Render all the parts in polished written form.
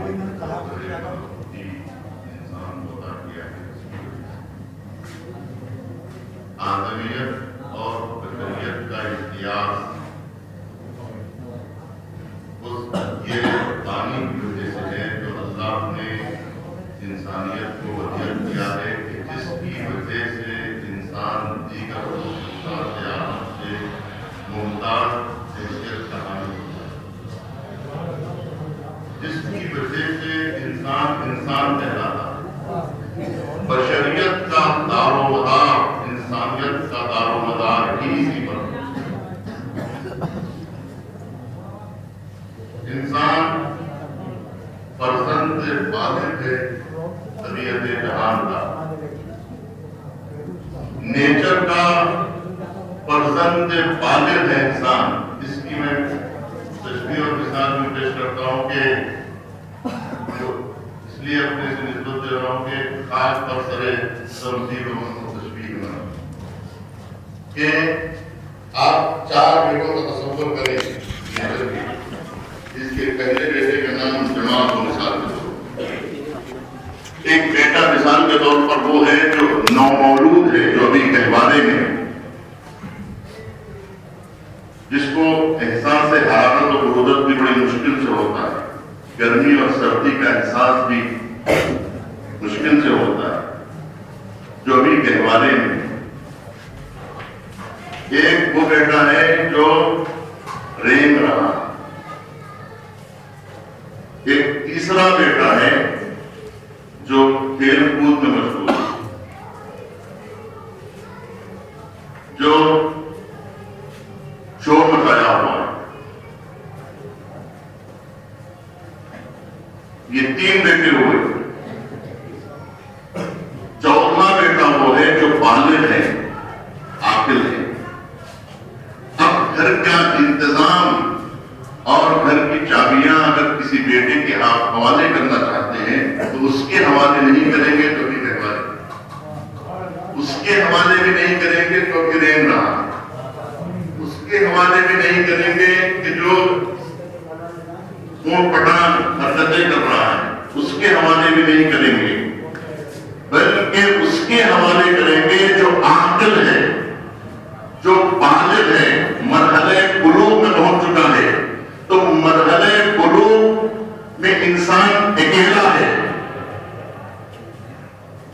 انسان کو عطا کیا ہے، آدمیت اور بشریت کا امتیاز یہ پانی کی وجہ سے ہے جو اللہ نے انسانیت کو وجہ دیا ہے کہ جس کی وجہ سے انسان دیگر سے ممتاز حیثیت کا حامل ہوتا ہے، جس کی وجہ سے انسان کہلاتا ہے۔ بشریت کا دار و مدار، انسانیت کا دار و مدار ہی اسی پر۔ انسان فرزند والد ہے طبیعت جہان کا، نیچر کا فرزند والد ہے انسان۔ اس کی میں تشبیہ اور مثال میں پیش کرتا ہوں کہ اس لیے اپنے سے نسبت دے رہا ہوں کہ خاص پر سرے تمثیل و تشبیہ میں کہ آپ 4 بیٹوں کا تصور کریں۔ اس کے پہلے بیٹے کا نام جمال کو مثال کے طور، ایک بیٹا مثال کے طور پر وہ ہے جو نومولود ہے، جو ابھی گہوارے میں، جس کو احساس حرارت اور برودت بھی بڑی مشکل سے ہوتا ہے، گرمی اور سردی کا احساس بھی مشکل سے ہوتا ہے، جو ابھی گہوارے میں۔ ایک وہ بیٹا ہے جو رینگ رہا، ایک تیسرا بیٹا ہے جو کھیل کود میں مشغول ہے، جو شور مچایا ہوا ہے۔ یہ 3 بیٹے ہوئے۔ چوتھا بیٹا وہ ہے جو بالغ ہے، عاقل ہے۔ اب گھر کا انتظام اور گھر کی چابیاں اگر کسی بیٹے کے حوالے کرنا چاہتے ہیں تو اس کے حوالے نہیں کریں گے تو بھی گہوارے، اس کے حوالے بھی نہیں کریں گے تو بھی رین رہا، اس کے حوالے بھی نہیں کریں گے کہ جو اونٹ پٹھان حرکتیں کر رہا ہے اس کے حوالے بھی نہیں کریں گے، بلکہ اس کے حوالے کریں گے جو عاقل ہے، جو بالغ ہے، مرحلہ بلوغ میں پہنچ چکا ہے۔ تو مرحلہ بلوغ میں انسان اکیلا ہے،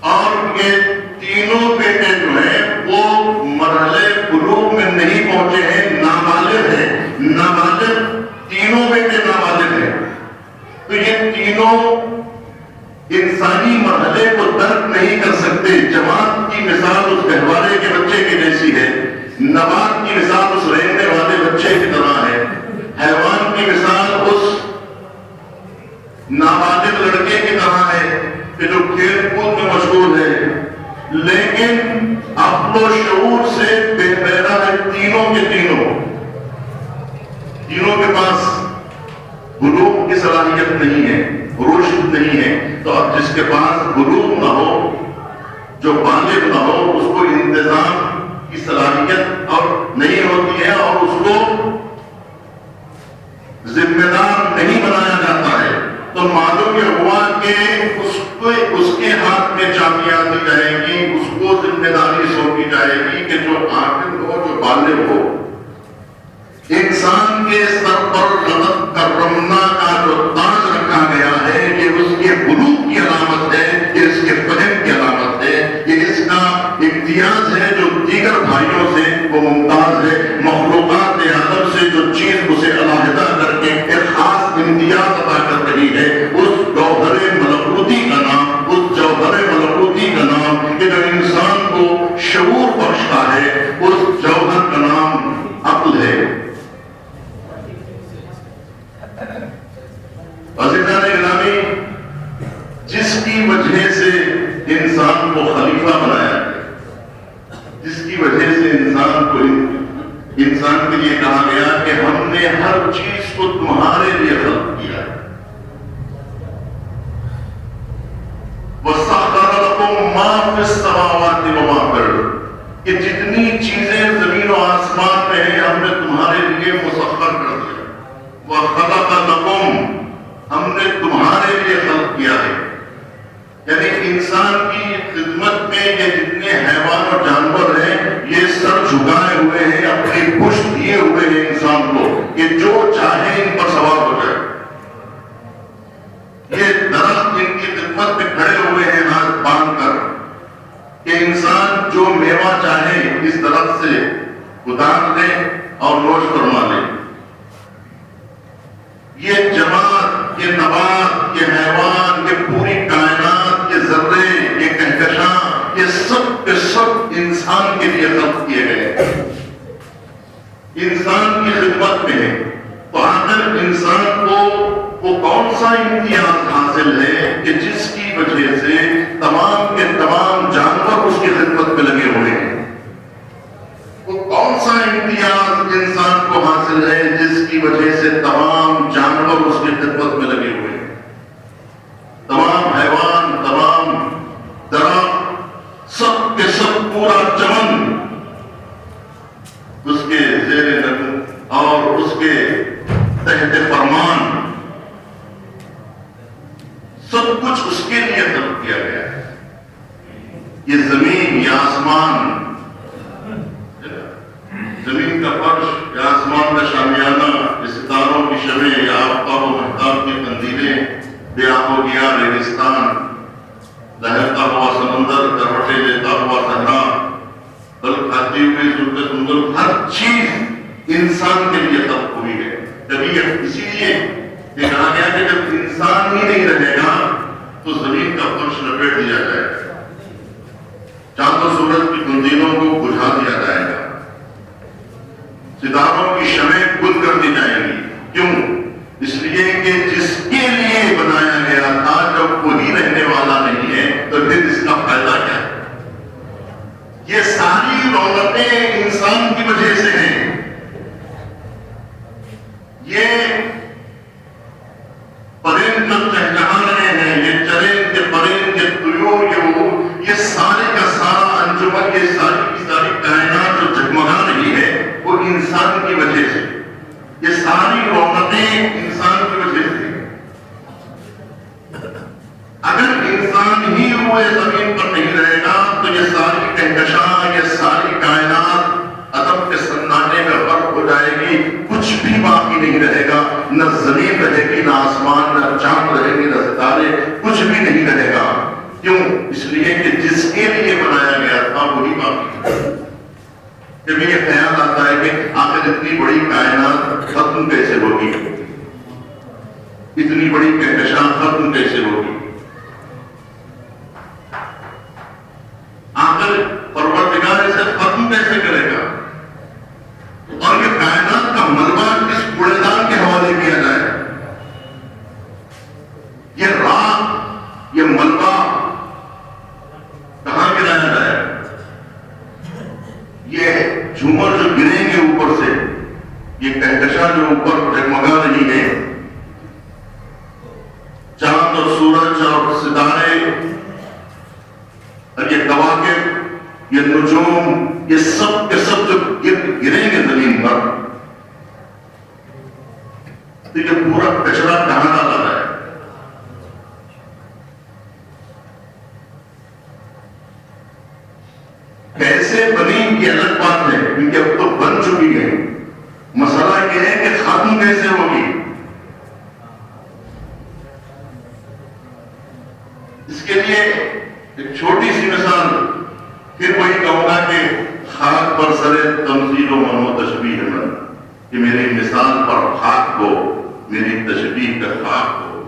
اور یہ تینوں بیٹے جو ہیں وہ مرحلہ بلوغ میں نہیں پہنچے ہیں، نابالغ ہیں، نابالغ تینوں بیٹے نابالغ ہیں۔ تو یہ تینوں انسانی مرحلے کو درک نہیں کر سکتے۔ جماعت کی مثال اس گہوارے کے بچے کی جیسی ہے، نبات کی مثال اس رینگنے والے بچے کی طرح ہے، حیوان کی مثال اس نابالغ لڑکے کی طرح ہے کہ جو کھیل کود میں مشغول ہے، لیکن عقل و شعور سے بے بہرا ہے تینوں کے تینوں کے پاس بلوغ کی صلاحیت نہیں ہے، رشد نہیں ہے۔ تو اب جس کے پاس بلوغ نہ ہو، جو بالغ نہ ہو، اس کو انتظام کی صلاحیت اور نہیں ہوتی ہے، اور اس کو ذمہ دار نہیں بنایا جاتا ہے۔ تو معلوم یہ ہوا کہ اس کے ہاتھ میں چابیاں دی جائیں گی، اس کو ذمہ داری سونپی جائے گی کہ جو عاقل ہو، جو بالغ ہو۔ انسان کے سر پر لطف کرمنا کا جو تاج رکھا گیا ہے، یہ اس کے بلوغ کی علامت ہے، یہ اس کے فہم کی علامت ہے، یہ اس کا امتیاز ہے جو دیگر بھائیوں سے وہ ممتاز ہے۔ مخلوقات آدم سے جو چیز اسے علیحدہ کر کے ایک خاص امتیاز عطا کر رہی ہے، اس گوہر ملکوتی کا نام، اس جوہر ملکوتی کا نام کہ جو انسان کو شعور بخشتا ہے، اس جوہر کا نام عقل ہے۔ عزیزان گرامی، جس کی وجہ سے انسان کو خلیفہ بنایا گیا، جس کی وجہ سے انسان کے لیے کہا گیا کہ ہم نے ہر چیز کو تمہارے لیے خلق کیا ہے۔ وَسَخَّرَ لَكُم مَّا فِي السَّمَاوَاتِ وَمَا فِي الْأَرْضِ، کہ جتنی چیزیں زمین و آسمان میں ہیں ہم نے تمہارے لیے مسخر کر دیا۔ وَخَلَقَ لَكُم، ہم نے تمہارے ہمارے لیے خلق کیا ہے. یعنی انسان کی خدمت میں یہ جتنے حیوان اور جانور ہیں یہ سر جھکائے ہوئے ہیں, اپنی پشت دیے ہوئے ہیں انسان کو کہ جو چاہے ان پر سوار ہو جائے. یہ درخت ان کی خدمت میں کھڑے ہوئے ہیں ہاتھ باندھ کر کہ انسان جو میوہ چاہے اس درخت سے اتار لے اور نوش فرما لے. یہ جماعت, یہ نبات, یہ حیوان, یہ پوری کائنات, یہ ذرے, یہ کہکشاں, یہ سب کے سب انسان کے لیے خلق کیے گئے, انسان کی خدمت میں ہے. تو آخر انسان کو وہ کون سا امتیاز حاصل ہے کہ جس کی وجہ سے تمام کے تمام جانور اس کی خدمت میں لگے ہوئے ہیں؟ وہ کون سا امتیاز انسان کو حاصل ہے جس کی وجہ سے تمام جانور اس کی خدمت میں لگے ہوئے ہیں؟ تمام حیوان, تمام درخت, سب کے سب پورا چمن اس کے زیر نظر اور اس کے تحت فرمان, سب کچھ اس کے لیے خلق کیا گیا ہے. یہ زمین یا آسمان, زمین کا فرش یا آسمان کا شامیانہ, یہ ستاروں کی شمع یا آفتاب و مہتاب کی قندیلیں, بے آب و گیا ریگستان, لہرتا ہوا سمندر, کروٹیں لیتا ہوا صحرا, پھل کھاتی ہوئی صورت سندر, ہر چیز انسان کے لیے خلق ہوئی ہے. طبیعت اسی لیے یہ کہا گیا کہ جب انسان ہی نہیں رہے گا تو زمین کا فرش لپیٹ دیا جائے گا, چاند و سورج کی قندیلوں کو بجھا دیا جائے گا, ستاروں کی شمع گل کر دی جائیں گی. کیوں؟ اس لیے کہ جس کے لیے بنایا گیا تھا جب وہی رہنے والا نہیں ہے تو پھر اس کا فائدہ کیا ہے؟ یہ ساری رونقیں انسان کی وجہ سے ہیں. یہ پرند جو چہچہا رہے ہیں, یہ چرند کے پرند, یہ طیور, یہ سارے کا سارا انجمن, یہ ساری کی ساری کائنات جو جگمگا رہی ہے وہ انسان کی وجہ سے. یہ ساری رونقیں انسان کی وجہ سے. اگر انسان ہی روئے زمین پر نہیں رہے گا تو یہ ساری کہکشاں, یہ ساری کائنات عدم کے سناٹے میں غرق ہو جائے گی, کچھ بھی باقی نہیں رہے گا. نہ زمین رہے گی, نہ آسمان, نہ چاند رہے گی, نہ ستارے, کچھ بھی نہیں رہے گا. کیوں؟ اس لیے کہ جس کے لیے بنایا گیا تھا وہی باقی ہے. جب یہ خیال آتا ہے کہ آخر اتنی بڑی کائنات ختم کیسے ہوگی, اتنی بڑی کہکشاں ختم کیسے ہوگی, آخر پروردگار اسے ختم کیسے کرے گا, اور یہ کائنات کا ملبہ کس کوڑے دان کے حوالے کیا جائے؟ یہ راکھ, یہ ملبہ کہاں گرایا جائے؟ یہ جھومر جو گریں گے اوپر سے, یہ کہکشاں جو اوپر جگمگا رہی ہے, چاند اور سورج اور ستارے اور یہ کواکب, یہ نجوم, یہ سب کے سب جو گریں گے زمین پر تو یہ پورا کچرا کہاں ڈالا جائے؟ کیسے بنی یہ الگ بات ہے, کیونکہ اب تو بن چکی ہے. مسئلہ یہ ہے کہ ختم کیسے ہوگی. اس کے لیے ایک چھوٹی سی مثال پھر وہی کہوں گا کہ خاک پر سرے تمثیل و من و تشبیہ من, کہ میری مثال پر خاک کو, میری تشبیہ کا خاک کو,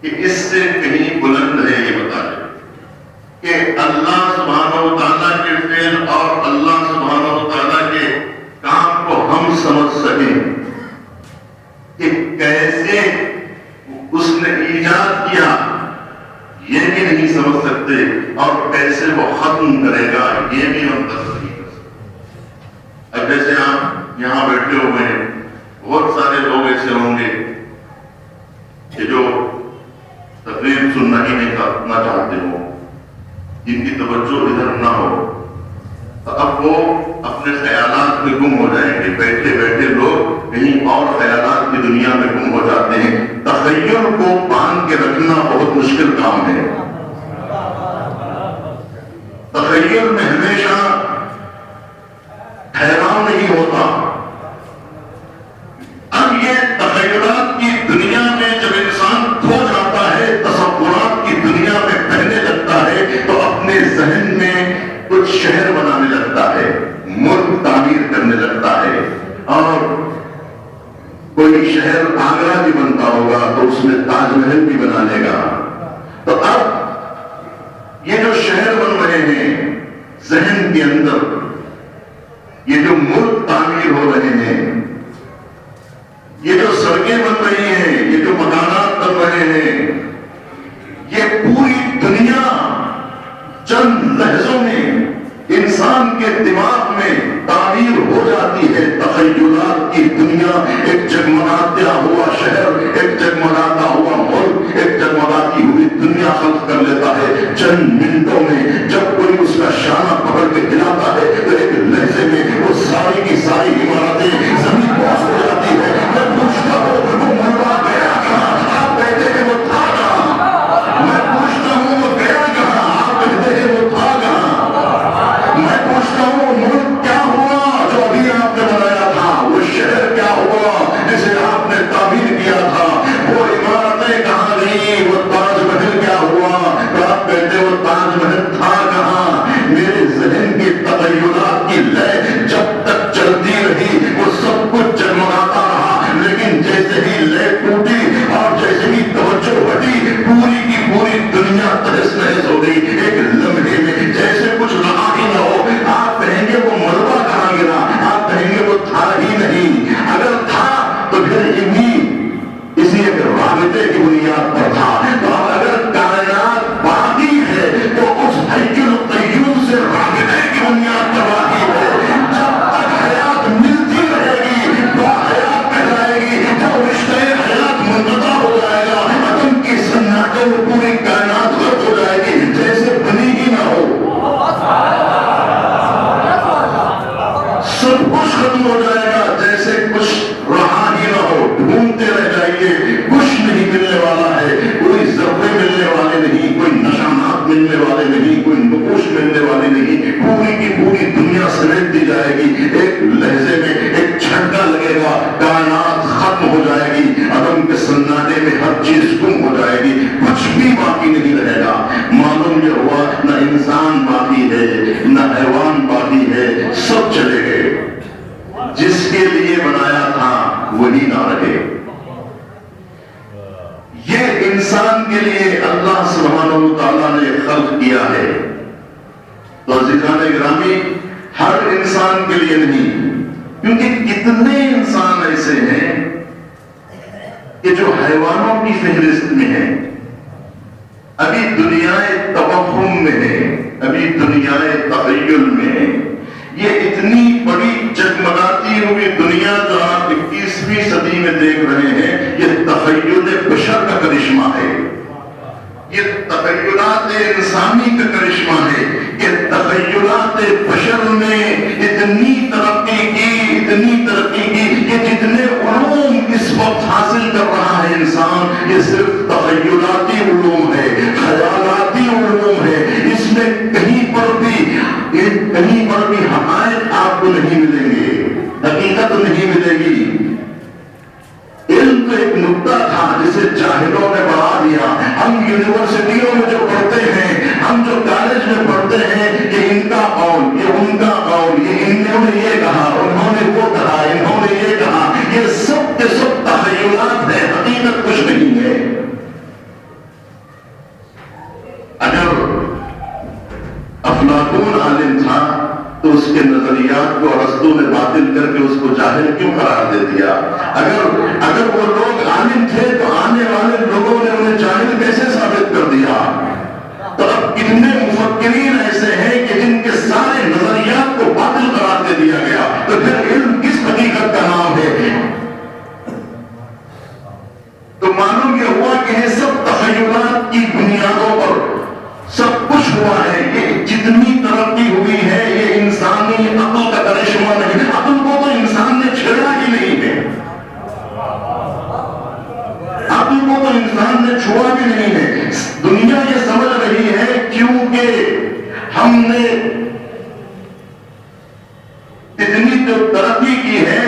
کہ اس سے کہیں بلند ہے. یہ بتا دیں کہ اللہ سبحانہ و تعالیٰ کے فعل اور اللہ سبحانہ و تعالیٰ کے کام کو ہم سمجھ سکیں کہ کیسے اس نے ایجاد کیا, یہ بھی نہیں سمجھ سکتے, اور کیسے وہ ختم کرے گا یہ بھی ہم تصور نہیں کر سکتے. اب جیسے آپ یہاں بیٹھے ہوئے ہیں, بہت سارے لوگ ایسے ہوں گے کہ جو تقریر سننا ہی نہیں چاہتے ہوں, جن کی توجہ ادھر نہ ہو, تو اب وہ اپنے خیالات میں گم ہو جائیں گے. بیٹھے بیٹھے لوگ کہیں اور خیالات کی دنیا میں گم ہو جاتے ہیں. تخیل کو باندھ کے رکھنا بہت مشکل کام ہے. تخیل میں ہمیشہ ٹھہراؤ نہیں ہوتا. اب یہ تخیلات کی دنیا میں جب انسان کھو جاتا ہے، تصورات کی دنیا میں بہنے لگتا ہے، تو اپنے ذہن میں کچھ شہر بنانے لگتا ہے، ملک تعمیر کرنے لگتا ہے. اور کوئی شہر آگرہ بھی بنتا ہوگا تو اس میں تاج محل بھی بنا لے گا. تو اب یہ جو شہر بن رہے ہیں ذہن کے اندر، یہ جو ملک تعمیر ہو رہے ہیں، یہ جو سڑکیں بن رہی ہیں، یہ جو مکانات بن رہے ہیں، یہ پوری دنیا چند لحظوں میں انسان کے دماغ میں تعمیر ہو جاتی ہے. تخیلات کی دنیا ایک جگمگاتا ہوا شہر، ایک جگمگاتا ہوا ملک، ایک جگمگاتی ہوئی دنیا خلق کر لیتا ہے چند منٹوں میں. جب کوئی اس کا شانہ پکڑ کے ہلاتا ہے تو ایک لہجے میں وہ ساری کی ساری عمارتیں زمین پاس ہو جاتی ہے. میں پوچھتا ہوں وہ مروا گیا کہاں؟ آپ کہتے ہیں وہ تھا کہاں؟ میں پوچھتا ہوں وہ گیا کہاں؟ آپ کہتے ہیں وہ تھا کہاں؟ میں پوچھتا ہوں وہ ملک کیا ہوا جو ابھی آپ نے بنایا تھا؟ وہ شہر کیا ہوا جسے آپ نے تعمیر کیا تھا؟ وہ عمارتیں کہاں گئیں؟ وہ تاج محل کیا ہوا؟ تو آپ کہتے وہ تاج محل تھا کہاں؟ میرے ذہن کی تخیلات کی لے جب تک چلتی رہی وہ سب کچھ جگمگاتا رہا، لیکن جیسے ہی لے ٹوٹی اور جیسے ہی توجہ ہٹی، پوری کی پوری دنیا تہس نہس ہو گئی. ایک لمحے میں جیسے کچھ رہا ہی نہ ہو. آپ کہیں گے وہ ملبہ کہاں گرا؟ آپ کہیں گے وہ تھا ہی نہیں. اگر تھا تو پھر اسی ایک رابطے کی بنیاد پر تھا. تو اگر کائنات باقی ہے تو اس حی القیوم سے رابطے کی بنیاد پر باقی ہے. جب تک حیات ملتی رہے گی تو حیات کہلائے گی. جب رشتہ حیات منقطع ہو جائے گا، عدم کی سناٹے میں پوری کائنات غرق ہو جائے گی جیسے بنی ہی نہ ہو. سب کچھ ختم ہو جائے گا جیسے کچھ رہا ہی نہ ہو. ڈھونڈتے رہ جائیے، کچھ نہیں ملنے والا ہے. کوئی ذرے ملنے والے نہیں، کوئی نشانات ملنے والے نہیں، کوئی نقوش ملنے والے نہیں. پوری کی پوری دنیا سمیٹ دی جائے گی. ایک لہجے میں ایک جھٹکا لگے گا، کائنات ختم ہو جائے گی. عدم کے سناٹے میں ہر چیز گم ہو جائے گی، کچھ بھی باقی نہیں رہے گا. معلوم یہ ہوا نہ انسان باقی ہے نہ حیوان باقی ہے، سب چلے گئے. جس کے لیے بنایا تھا وہی نہ رہے. یہ انسان کے لیے اللہ سبحانہ و تعالیٰ نے خلق کیا ہے. تو عزیزان گرامی، ہر انسان کے لیے نہیں، کیونکہ کتنے انسان ایسے ہیں کہ جو حیوانوں کی فہرست میں ہیں، ابھی دنیا توہم میں ہے، ابھی دنیا تخیل میں ہے. یہ اتنی بڑی جگمگاتی ہوئی دنیا جو آپ 21ویں صدی میں دیکھ رہے ہیں، یہ تخیل بشر کا کرشمہ ہے. یہ تخیلات انسانی کا کرشمہ ہے. یہ تخیلات بشر نے اتنی ترقی کی، اتنی ترقی کی کہ جتنے علوم اس وقت حاصل کر رہا ہے انسان، یہ صرف تخیلاتی علوم ہے، خیالاتی علوم ہے. اس میں کہیں پر بھی حقائق آپ کو نہیں ملیں گے، حقیقت نہیں ملے گی. علم تو ایک نقطہ تھا جسے جاہلوں نے بڑھا دیا. ہم یونیورسٹیوں میں جو پڑھتے ہیں، ہم جو کالج میں پڑھتے ہیں، یہ ان کا قول، یہ ان کا قول، یہ انہوں نے یہ کہا، انہوں نے وہ کہا، انہوں نے یہ کہا. یہ سب کے سب تخیلات ہیں، حقیقت کچھ نہیں ہے. اگر افلاطون عالم تھا تو اس کے نظریات کو ارسطو نے باطل کر کے اس کو جاہل کیوں قرار دے دیا؟ اگر وہ لوگ عالم تھے تو آنے والے لوگوں نے انہیں جاہل کیسے ثابت کر دیا؟ تو اب کتنے مفکرین ایسے ہیں کہ جن کے سارے نظریات کو باطل قرار دے دیا گیا. تو پھر علم کس حقیقت کا نام ہے؟ تو معلوم یہ ہوا کہ یہ سب تخیلات کی بنیادوں پر سب کچھ ہوا ہے. یہ جتنی ترقی ہوئی ہے یہ انسانی عقل کا کرشمہ نہیں. عقل کو تو انسان نے چھیڑا ہی نہیں ہے، عقل کو تو انسان نے چھوڑا بھی نہیں ہے. دنیا یہ سمجھ رہی ہے کیونکہ ہم نے اتنی جو ترقی کی ہے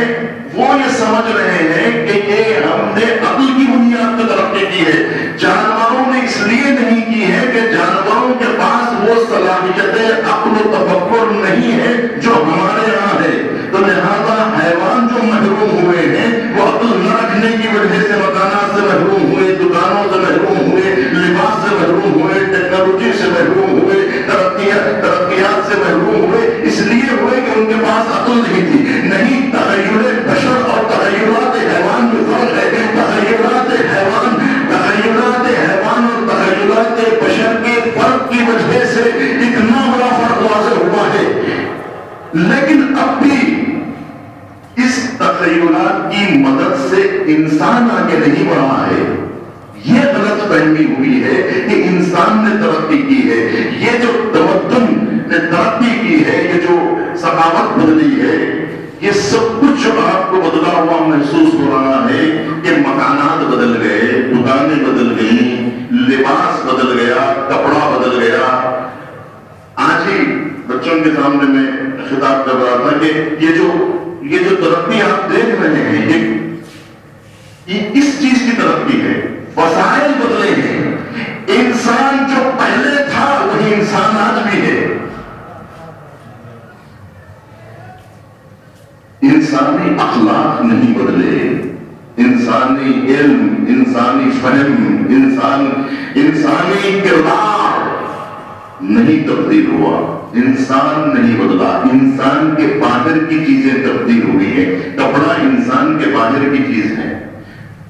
وہ یہ سمجھ رہے ہیں کہ یہ ہم نے عقل کی بنیاد پر ترقی کی ہے. جانوروں نے اس لیے نہیں کی ہے کہ جانوروں کے پاس وہ صلاحیتیں عقل و تفکر نہیں ہے جو ہمارے یہاں ہے. تو لہذا حیوان جو محروم ہوئے ہیں وہ عقل نہ رکھنے کی وجہ سے مکانات سے محروم ہوئے, دکانوں سے محروم ہوئے, لباس سے محروم ہوئے, ٹیکنالوجی سے محروم ہوئے, ترقیات سے محروم ہوئے. اس لیے ہوئے کہ ان کے پاس عقل نہیں تھی. نہیں, تخیل بشر اور تخیلات حیوان میں فرق ہے. تخیلات حیوان اور تخیلات بشر کے فرق کی وجہ سے اتنا بڑا فرق واضح ہوا ہے. لیکن اب بھی اس تخیلات کی مدد سے انسان آگے نہیں بڑھا ہے. یہ غلط فہمی ہوئی ہے کہ انسان نے ترقی کی ہے. یہ جو تمدن نے ترقی کی ہے, یہ جو ثقافت بدلی ہے, یہ سب کچھ جو آپ کو بدلا ہوا محسوس ہو رہا ہے کہ مکانات بدل گئے, دکانیں بدل گئیں, لباس بدل گیا, کپڑا بدل گیا. آج ہی بچوں کے سامنے میں خطاب کر رہا تھا کہ یہ جو ترقی آپ دیکھ رہے ہیں یہ کس چیز کی ترقی ہے. وسائل بدلے ہیں. انسان جو پہلے تھا وہی انسان آج بھی ہے. انسانی اخلاق نہیں بدلے, انسانی علم, انسانی فہم, انسانی کردار نہیں تبدیل ہوا. انسان نہیں بدلا. انسان کے باہر کی چیزیں تبدیل ہوئی ہیں. کپڑا انسان کے باہر کی چیز ہے,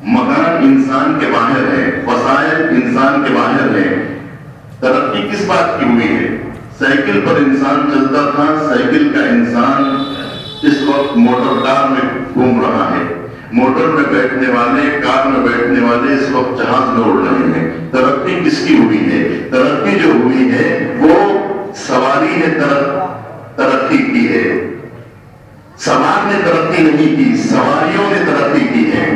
مکان انسان کے باہر ہے, وسائل انسان کے باہر ہے. ترقی کس بات کی ہوئی ہے؟ سائیکل پر انسان چلتا تھا, سائیکل کا انسان اس وقت موٹر کار میں گھوم رہا ہے. موٹر میں بیٹھنے والے, کار میں بیٹھنے والے اس وقت جہاز میں اڑ رہے ہیں. ترقی کس کی ہوئی ہے؟ ترقی جو ہوئی ہے وہ سواری نے ترقی کی ہے. سوار نے ترقی نہیں کی, سواریوں نے ترقی کی ہے.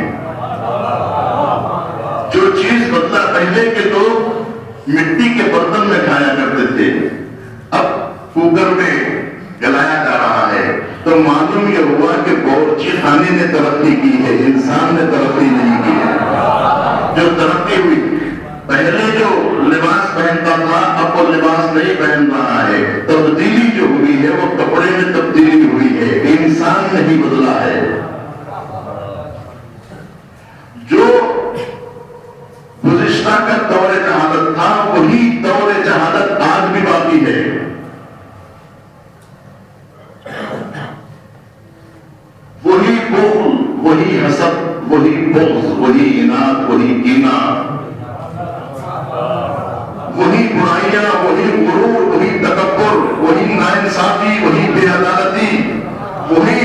جو چیز بدلا, پہلے کے لوگ مٹی کے برتن میں کھایا کرتے تھے, اب کوکر میں جلایا جا رہا ہے. تو معلوم یہ ہوا کہ باورچی خانے نے ترقی کی ہے, انسان نے ترقی نہیں کی ہے. جو ترقی ہوئی, پہلے جو لباس پہنتا تھا اب وہ لباس نہیں پہن رہا ہے. تبدیلی جو ہوئی ہے وہ کپڑے میں تبدیلی ہوئی ہے, انسان نہیں بدلا ہے. جو گزشتہ کا دور جہالت تھا وہی دور جہالت آج بھی باقی ہے. وہی بغض, وہی حسد, وہی بغض, وہی اناد, وہی کینہ, وہی برائیاں, وہی غرور, وہی تکبر, وہی ناانصافی, وہی بے عدالتی, وہی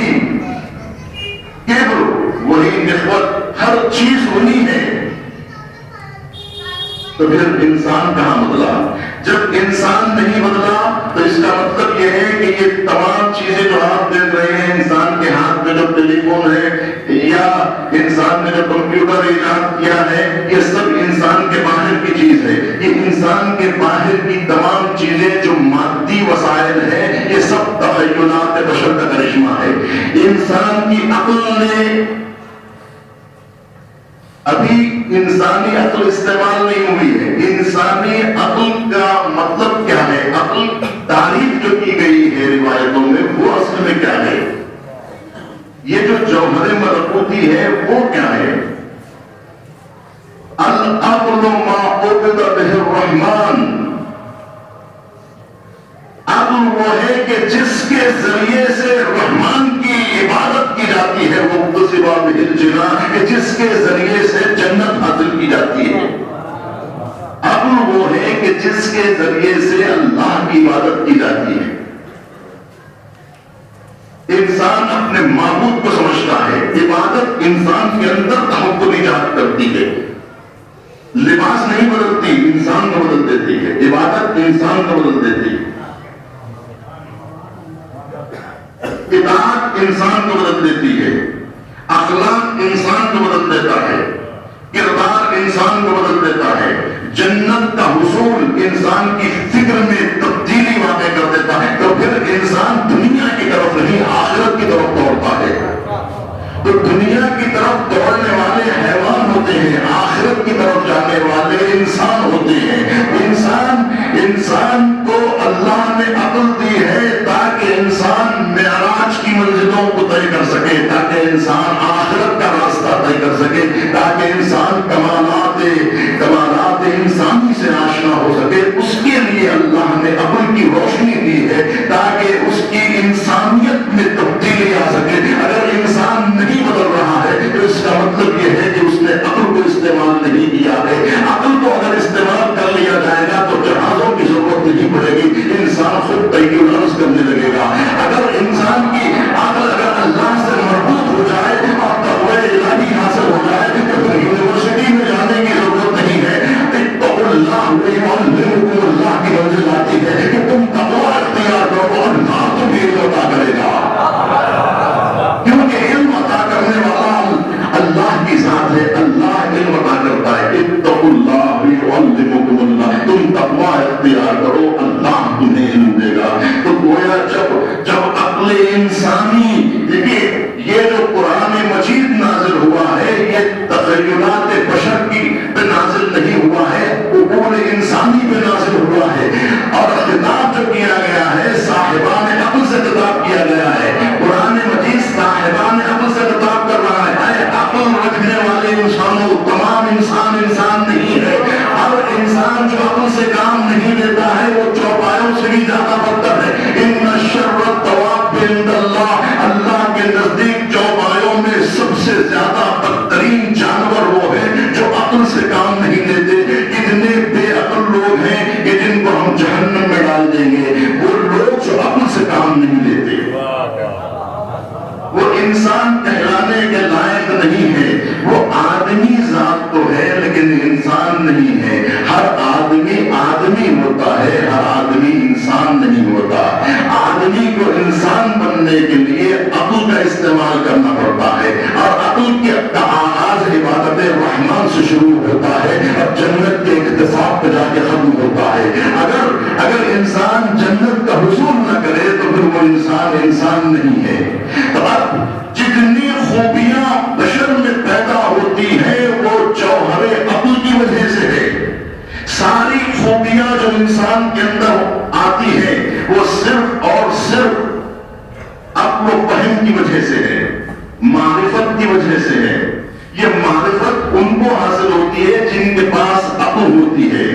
کبر, وہی نخوت, ہر چیز وہی ہے. تو پھر انسان کہاں بدلا؟ جب انسان نہیں بدلا تو اس کا مطلب یہ ہے کہ یہ تمام چیزیں جو آپ دیکھ رہے ہیں, انسان کے ہاتھ میں جو ٹیلی فون ہے یا انسان نے جو کمپیوٹر ایجاد کیا ہے, یہ سب انسان کے باہر کی چیز ہے. یہ انسان کے باہر کی تمام چیزیں جو مادی وسائل ہیں یہ سب تخیلات بشر کا کرشمہ ہے. انسان کی عقل نے ابھی انسانی عقل استعمال نہیں ہوئی ہے. انسانی عقل کا مطلب کیا ہے؟ عقل تعریف جو کی گئی ہے روایتوں میں وہ اصل میں کیا ہے؟ یہ جو جوہر ملکوتی ہے وہ کیا ہے؟ العقل ما عبد به الرحمن. عقل وہ ہے کہ جس کے ذریعے سے رحمان کی عبادت کی جاتی ہے, مقتصبہ به الجنان, کہ جس کے ذریعے سے جنت حاصل کی جاتی ہے. عقل وہ ہے کہ جس کے ذریعے سے اللہ کی عبادت کی جاتی ہے. انسان اپنے معبود کو سمجھتا ہے. عبادت انسان کے اندر تحقق ایجاد کرتی ہے. لباس نہیں بدلتی, انسان کو بدل دیتی ہے. عبادت انسان کو بدل دیتی ہے. اطاعت انسان کو بدل دیتی ہے. اخلاق انسان کو بدل دیتا ہے. کردار انسان کو بدل دیتا ہے. جنت کا حصول انسان کی فکر میں تبدیلی واقع کر دیتا ہے، تو پھر انسان دنیا کی طرف نہیں آخرت کی طرف دوڑتا ہے۔ تو دنیا کی طرف دوڑنے والے حیوان ہوتے ہیں، آخرت کی طرف جانے والے انسان ہوتے ہیں۔ انسان کو اللہ نے عقل دی ہے تاکہ انسان معراج کی منزلوں کو طے کر سکے، تاکہ انسان آخرت کا راستہ طے کر سکے، تاکہ انسان کمالات انسانی سے آشنا ہو سکے۔ اس کے لیے اللہ نے عقل کی روشنی دی ہے تاکہ اس کی انسانیت میں تبدیلی آ سکے۔ اگر انسان نہیں بدل رہا ہے تو اس کا مطلب یہ ہے کہ اس نے عقل کو استعمال نہیں کیا ہے۔ عقل کو اگر استعمال کر لیا جائے گا تو جہازوں کی ضرورت نہیں پڑے گی، انسان خود طیور عرض کرنے لگے گا۔ اگر انسان کی عقل اگر اللہ سے مربوط ہو جائے اور تقوی الہی حاصل ہو جائے تو پھر یونیورسٹی میں جانے کی ضرورت نہیں ہے۔ اللہ کی منزل آتی ہے کہ تم تقوی اختیار کرو، اللہ تمہیں علم عطا کرے گا، کیونکہ علم عطا کرنے والا اللہ کی ذات ہے، اللہ علم عطا کرتا ہے۔ اتقوا اللہ یعلمکم اللہ، تم تقوی اختیار کرو، اللہ تمہیں علم دے گا۔ تو گویا جب عقل انسانی، دیکھیے یہ جو قرآن مجید نازل ہوا ہے یہ تخیلات بشر کی پہ نازل نہیں ہوا ہے، عقول انسانی پہ نازل ہوا ہے، اور خطاب جو کیا گیا ہے صاحبان عقل سے خطاب کیا گیا ہے۔ قرآن مجید صاحبان عقل سے خطاب کر رہا ہے۔ عقل رکھنے والے انسانوں، تمام انسان نہیں ہے، ہر انسان جو عقل سے کام نہیں لیتا ہے وہ چوپایوں سے بھی زیادہ بدتر ہے۔ ان شر الدواب عند اللہ، اللہ کے نزدیک چوپایوں میں سب سے زیادہ بدترین جانور وہ ہیں جو عقل سے کام نہیں لیتے۔ کتنے بے عقل لوگ ہیں کہ جن کو ہم جہنم میں ڈال دیں گے، وہ لوگ جو عقل سے کام نہیں لیتے، وہ انسان کہلانے کے لائق نہیں ہے۔ وہ آدمی ذات تو ہے لیکن انسان نہیں ہے۔ ہر آدمی ہوتا ہے، ہر آدمی انسان نہیں ہوتا۔ آدمی کو انسان بننے کے لیے عقل کا استعمال کرنا پڑتا ہے، اور عقل کا آغاز عبادت الرحمن سے شروع ہوتا ہے اور جنت کے اقتصاد پہ جا کے ختم ہوتا ہے۔ اگر انسان جنت کا حصول نہ کرے تو پھر وہ انسان نہیں ہے۔ تو اب جتنی خوبیاں بشر میں پیدا ہوتی ہیں وہ جوہر عقل کی وجہ سے ہے۔ ساری خوبیاں جو انسان کے اندر آتی ہیں وہ صرف اور صرف عقل و فہم کی وجہ سے ہے، معرفت کی وجہ سے ہے۔ یہ معرفت ان کو حاصل ہوتی ہے جن کے پاس عقل ہوتی ہے۔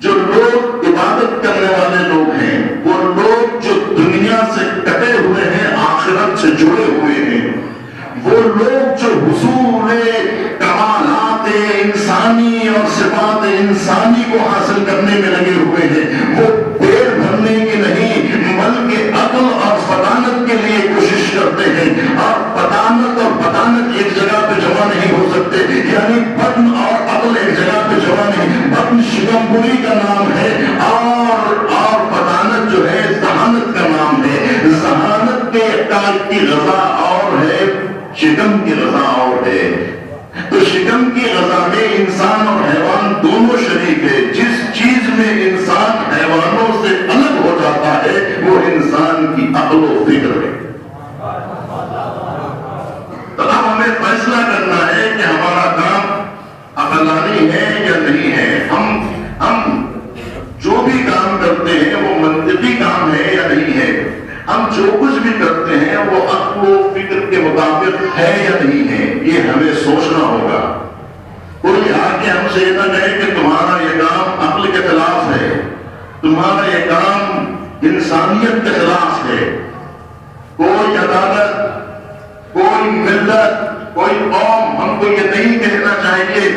جو لوگ عبادت کرنے والے لوگ ہیں، وہ لوگ جو دنیا سے کٹے ہوئے ہیں، آخرت سے جڑے ہوئے ہیں، وہ لوگ جو حصول کمالات انسانی اور صفات انسانی کو حاصل کرنے میں لگے ہوئے ہیں، وہ پیٹ بھرنے کی نہیں بلکہ عقل اور فطانت کے لیے کوشش کرتے ہیں۔ اور فطانت ایک جگہ پہ جمع نہیں ہو سکتے، یعنی بدن اور عقل ایک جگہ پہ جمع نہیں۔ بدن شکمپوری کا نام ہے اور فطانت جو ہے ذہانت کا نام ہے۔ ذہانت کے ٹائپ کی غذا اور ہے، شکم کی غذا اور ہے۔ تو شکم کی غذا میں انسان اور حیوان دونوں شریک ہے۔ جس چیز میں انسان حیوانوں سے الگ ہو جاتا ہے وہ انسان کی عقل و فکر ہے۔ تو اب ہمیں فیصلہ کرنا ہے کہ ہمارا کام عقلانی ہے یا نہیں ہے۔ ہم جو بھی کام کرتے ہیں وہ منطقی کام ہے یا نہیں ہے۔ ہم جو کچھ بھی کرتے ہیں وہ عقل و فکر کے مطابق ہے یا نہیں ہے، یہ ہمیں سوچنا ہوگا۔ کوئی آ کے ہم سے یہ نہ کہے کہ تمہارا یہ کام عقل کے خلاف ہے، تمہارا یہ کام انسانیت کے خلاف ہے۔ کوئی عدالت، کوئی ملت، کوئی قوم ہم کو یہ نہیں کہنا چاہیے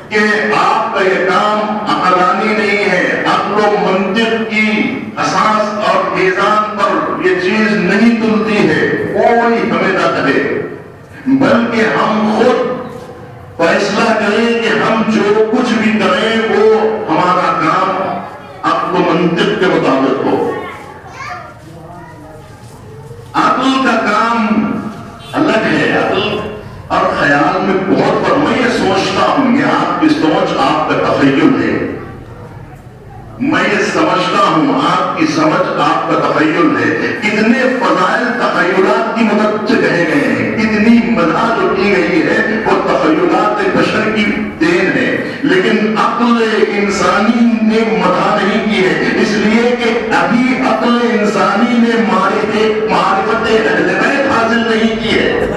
کہ آپ کا یہ کام عقلانی نہیں ہے، عقل و منطق کی اساس اور میزان پر یہ چیز نہیں تلتی ہے، کوئی ہمیں نہ کہے، بلکہ ہم خود فیصلہ کریں کہ ہم جو کچھ بھی کریں وہ ہمارا کام عقل و منطق کے مطابق ہو۔ عقل کا کام الگ ہے، عقل اور خیال میں بہت پر میں یہ سوچتا ہوں، یہ آپ کی سوچ تخیل ہے. میں یہ سمجھتا ہوں آپ کی سمجھ آپ کا تخیل ہے. کتنے فضائل تخیلات کی مدد سے کہے گئے ہیں, کتنی مدح جو کی گئی ہے وہ تخیلات بشر کی دین ہے, لیکن عقل انسانی نے مدح نہیں کی ہے, اس لیے کہ ابھی عقل انسانی نے معرفت اہل بیت حاصل نہیں کی ہے.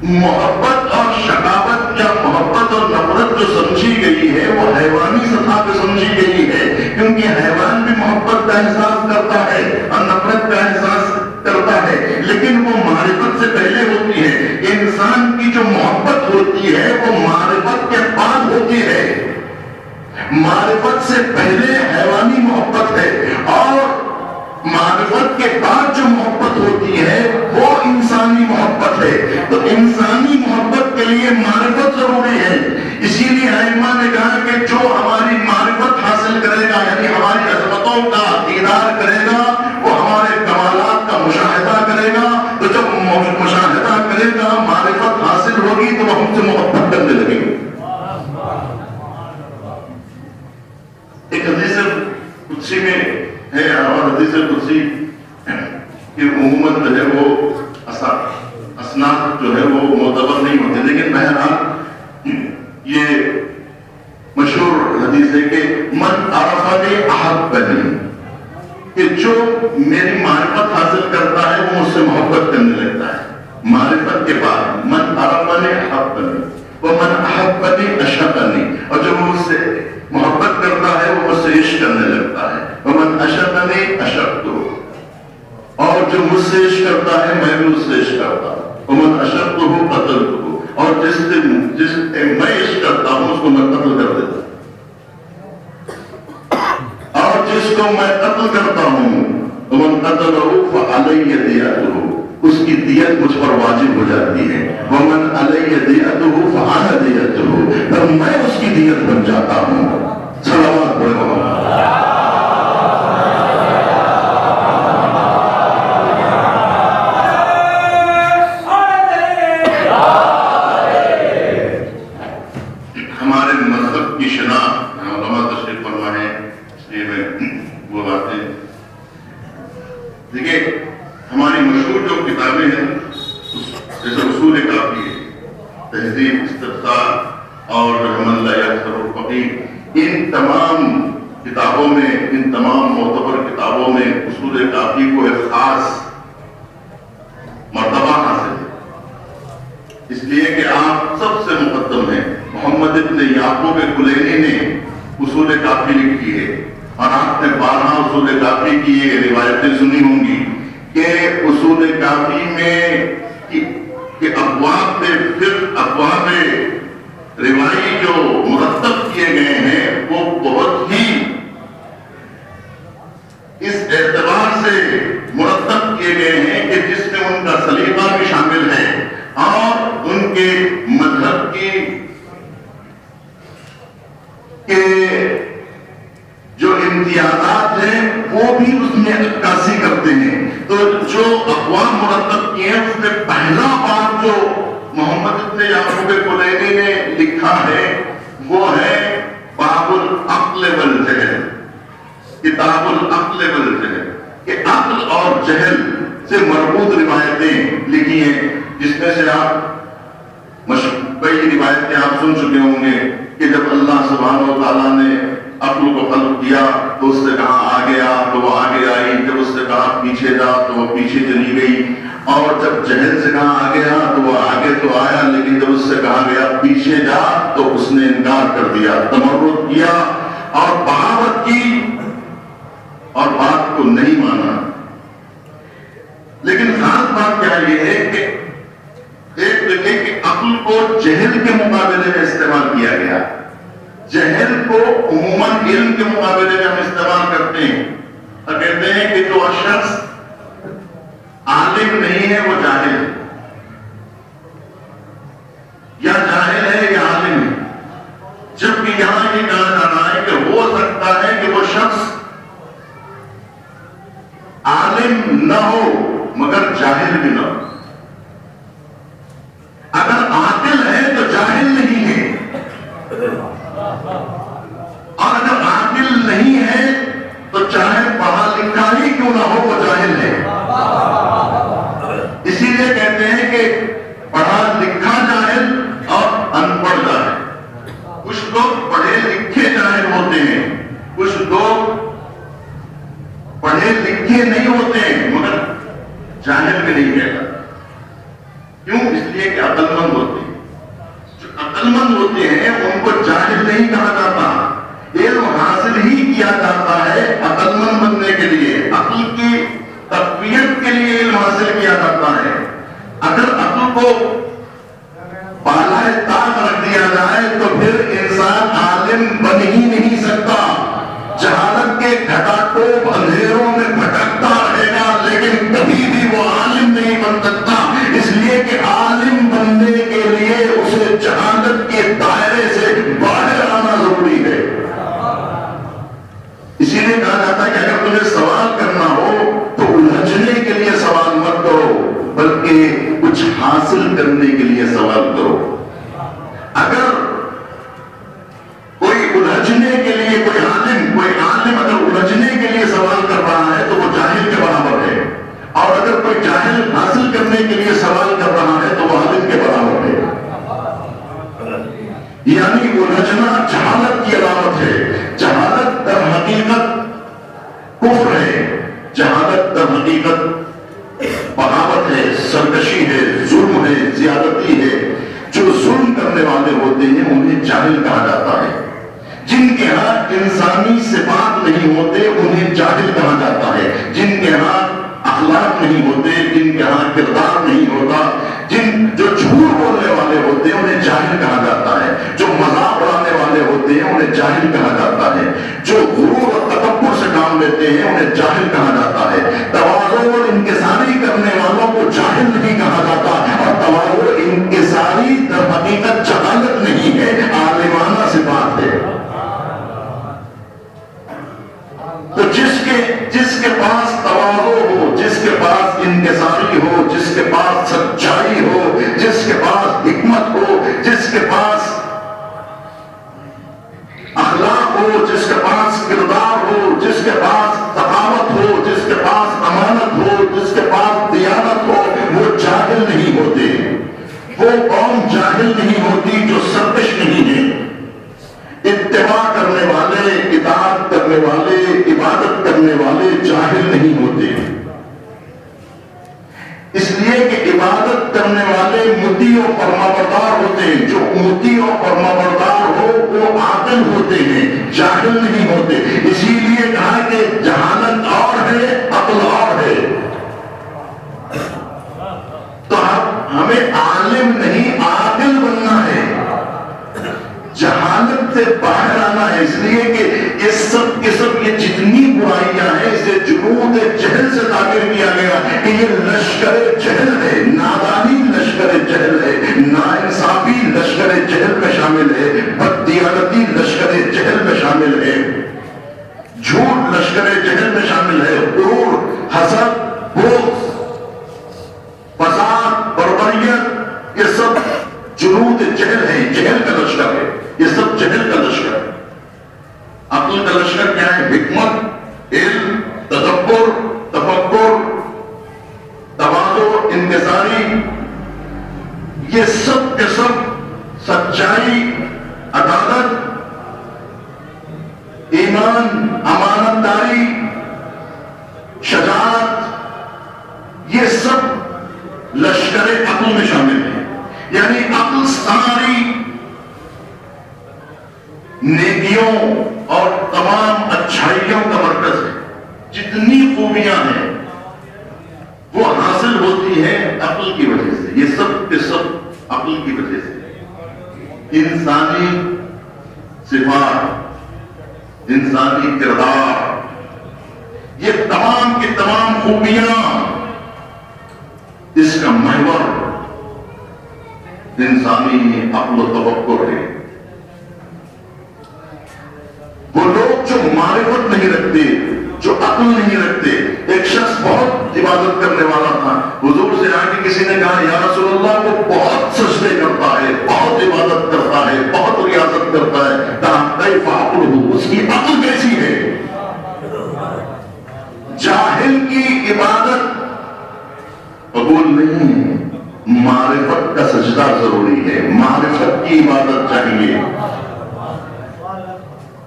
محبت اور شقاوت یا محبت اور نفرت جو سمجھی گئی ہے وہ حیوانی سطح پہ سمجھی گئی ہے, کیونکہ حیوان بھی محبت کا احساس کرتا ہے اور نفرت کا احساس کرتا ہے, لیکن وہ معرفت سے پہلے ہوتی ہے. انسان کی جو محبت ہوتی ہے وہ معرفت کے بعد ہوتی ہے. معرفت سے پہلے حیوانی محبت ہے اور معرفت کے بعد جو محبت ہوتی ہے وہ انسانی محبت ہے. تو انسانی محبت کے لیے معرفت ضروری ہے. اسی لیے ائمہ نے کہا کہ جو ہماری معرفت حاصل کرے گا, یعنی ہماری عظمتوں کا دیدار کرے گا, وہ ہمارے کمالات کا مشاہدہ کرے گا. تو جب مشاہدہ کرے گا, معرفت حاصل ہوگی تو وہ ہم سے محبت کرنے لگے گی. ایک حدیث قدسی میں ہے, اور حدیث قدسی کہ عموماً جو ہے وہ اسناد جو ہے وہ معتبر نہیں ہوتے, لیکن بہرحال یہ مشہور حدیث ہے کہ من عرفنی احبنی, کہ جو میری معرفت حاصل کرتا ہے وہ مجھ سے محبت کرنے لگتا ہے. معرفت کے بعد من عرفنی احبنی ومن احبنی اشقنی, اور جو مجھ سے محبت کرتا ہے وہ مجھ سے عشق کرنے لگتا ہے. ومن اشقنی اشقتہ, اور جو مجھ سے عشق کرتا ہے میں بھی اس سے عشق کرتا ہوں. ومن اشقتہ قتلتہ, اور جس میں عشق کرتا ہوں اس کو میں قتل کر دیتا ہوں. اور جس کو میں قتل کرتا ہوں ومن قتلہ فعلی دیتہ, اس کی دیت مجھ پر واجب ہو جاتی ہے. ومن علی دیتہ فانا دیتہ, تب میں اس کی دیت بن جاتا ہوں. صلوات پڑھو. ہمارے مذہب کی شناخت علماء تشریف فرما ہے, اس لیے میں وہ باتیں دیکھیے. ہماری مشہور جو کتابیں ہیں جیسے اصول کافی ہے, تہذیب, استبصار اور رحم اللہ یحصر الفقیر, ان تمام کتابوں میں, ان تمام معتبر کتابوں میں اصول کافی کو ایک خاص مرتبہ حاصل ہے, اس لیے کہ آپ سب سے مقدم ہیں. محمد ابن یعقوب کلینی نے اصول کافی لکھی ہے, اور آپ نے 12 اصول کافی کی یہ روایتیں سنی ہوں گی کہ اصول کافی میں کہ ابواب میں پھر ابواب روائی جو مرتب کیے گئے ہیں وہ بہت ہی اس اعتبار سے مرتب کیے گئے ہیں کہ جس میں ان کا سلیقہ بھی شامل ہے اور ان کے مذہب کی کہ جو امتیازات ہیں وہ بھی اس میں عکاسی کرتے ہیں. تو جو اقوام مرتب کیے ہیں اس میں پہلا باب جو محمد ابن یعقوب کلینی نے لکھا ہے وہ ہے باب العقل والجہل, کتاب العقل والجہل, کہ عقل اور جہل سے مربوط روایتیں لکھی ہیں, جس میں سے آپ کئی روایتیں آپ سن چکے ہوں گے کہ جب اللہ سبحانہ و تعالیٰ نے عقل کو خلق کیا تو اس سے کہا آگے آ تو وہ آگے آئی, جب اس سے کہا پیچھے جا تو وہ پیچھے چلی گئی, اور جب جہل سے کہا آگے آ تو وہ آگے تو آیا, لیکن جب اس سے کہا گیا پیچھے جا تو اس نے انکار کر دیا, تمرد کیا اور بغاوت کی اور بات کو نہیں مانا. لیکن خاص بات کیا یہ ہے کہ ایک دیکھیں کہ عقل کو جہل کے مقابلے میں استعمال کیا گیا. جہل کو عموماً علم کے مقابلے میں ہم استعمال کرتے ہیں اور کہتے ہیں کہ جو شخص عالم نہیں ہے وہ جاہل ہے, یا جاہل ہے یا عالم ہے, جبکہ یہاں یہ کہا جا رہا ہے کہ ہو سکتا ہے کہ وہ شخص عالم نہ ہو مگر جاہل بھی نہ ہو. اگر عاقل ہے تو جاہل نہیں ہے, کیوں نہ ہو وہ جاہل ہے. اسی لیے کہتے ہیں کہ پڑھا لکھا جاہل اور ان پڑھ جاہل. کچھ لوگ پڑھے لکھے جاہل ہوتے ہیں, کچھ لوگ پڑھے لکھے نہیں ہوتے ہیں مگر جاہل بھی نہیں کہتا. کیوں؟ اس لیے کہ عقل مند ہوتے ہیں. جو عقل مند ہوتے ہیں ان کو جاہل نہیں کہا جاتا. علم حاصل ہی کیا جاتا ہے عقل مند بننے کے لیے, عقل کی تقویت کے لیے علم حاصل کیا جاتا ہے. اگر عقل کو بالائے طاق رکھ دیا جائے تو پھر انسان عالم بن ہی نہیں سکتا. جہالت کے گھٹا ٹوپ اندھیروں میں بھٹکتا رہے گا لیکن کبھی بھی وہ عالم نہیں بن سکتا. اس لیے کہ عالم بننے کے لیے اسے جہالت کے دائرے سے باہر آنا ضروری ہے. اسی لیے کہا جاتا ہے کہ اگر تمہیں سوال کرنا ہو تو الجھنے کے لیے سوال مت کرو بلکہ کچھ حاصل کرنے کے لیے سوال کرو. اگر کوئی الجھنے کے لیے کوئی عالم اگر الجھنے کے لیے سوال کر رہا ہے تو وہ جاہل کے برابر ہے, اور اگر کوئی جاہل حاصل کرنے کے لیے سوال کر رہا ہے تو وہ عالم کے برابر ہے. یعنی الجھنا جہالت کی علامت ہے. جہالت در حقیقت کفر ہے, جہالت در حقیقت بغاوت ہے, سرکشی ہے, ظلم ہے, زیادتی ہے. جو ظلم کرنے والے ہوتے ہیں انہیں جاہل کہا جاتا ہے. جن کے ہاں انسانی صفات نہیں ہوتے انہیں جاہل کہا جاتا ہے. جن کے ہاں اخلاق نہیں ہوتے, جن کے ہاں کردار نہیں ہوتا, جو جھوٹ بولنے والے ہوتے ہیں انہیں جاہل کہا جاتا ہے. جو مذاق اڑانے والے ہوتے ہیں انہیں جاہل کہا جاتا ہے. جو غرور اور تکبر سے کام لیتے ہیں انہیں جاہل کہا جاتا ہے. تواضع اور انکساری کرنے والوں کو جاہل نہیں کہا جاتا, اور تواضع انکساری در حقیقت جہالت نہیں ہے, عالمانہ صفات ہے. تو جس کے پاس تواضع ہو, جس کے پاس انکساری ہو, جس کے پاس سچائی ہو, جس کے پاس حکمت ہو, جس کے پاس اخلاق ہو, جس کے پاس کردار ہو, جس کے پاس سخاوت ہو, جس کے پاس امانت ہو, جس کے پاس دیانت ہو, وہ جاہل نہیں ہوتے. وہ قوم جاہل نہیں ہوتی جو سرکش نہیں ہے. اتباع کرنے والے, اطاعت کرنے والے, عبادت کرنے والے جاہل نہیں ہوتے. اس لیے کہ عبادت کرنے والے مطیع و فرمانبردار ہوتے ہیں. جو مطیع و فرمانبردار ہو وہ عاقل ہوتے ہیں, جاہل نہیں ہوتے. اسی لیے کہا کہ جہالت اور ہے, عقل اور ہے. تو ہمیں عالم نہیں عاقل بننا ہے, جہالت سے باہر آنا ہے. اس لیے کہ یہ سب کے سب یہ جتنی برائیاں ہیں اسے جنود جہل سے تعبیر کیا گیا کہ یہ لشکر جہل ہے. نادانی لشکر جہل ہے, ناانصافی لشکر جہل میں شامل ہے, بددیانتی لشکر جہل میں شامل ہے, جھوٹ لشکر جہل میں شامل ہے, غرور, حسد, بغض, فساد, بربریت, یہ سب جنود جہل ہے, جہل کا لشکر ہے. یہ سب جہل کا لشکر ہے. عقل کا لشکر کیا ہے؟ حکمت, علم, تدبر, تفکر, تواضع, انکساری. یہ سب کے سب سچائی, عدالت, ایمان, امانت داری, شجاعت, یہ سب لشکر عقل میں شامل ہے. یعنی عقل ساری نیکیوں اور تمام اچھائیوں کا مرکز ہے. جتنی خوبیاں ہیں وہ حاصل ہوتی ہیں عقل کی وجہ سے. یہ سب کے سب عقل کی وجہ سے. انسانی صفات, انسانی کردار, یہ تمام کی تمام خوبیاں اس کا محور انسانی عقل و تفکر ہے. وہ لوگ جو معرفت نہیں رکھتے, جو عقل نہیں رکھتے. ایک شخص بہت عبادت کرنے والا تھا, حضور سے آ کے کسی نے کہا یا رسول اللہ وہ بہت سجدے کرتا ہے, بہت عبادت کرتا ہے, بہت ریاضت کرتا ہے, کیف عقلہ, اس کی عقل کیسی ہے؟ جاہل معرفت کا سجدہ ضروری ہے، معرفت کی عبادت چاہیے.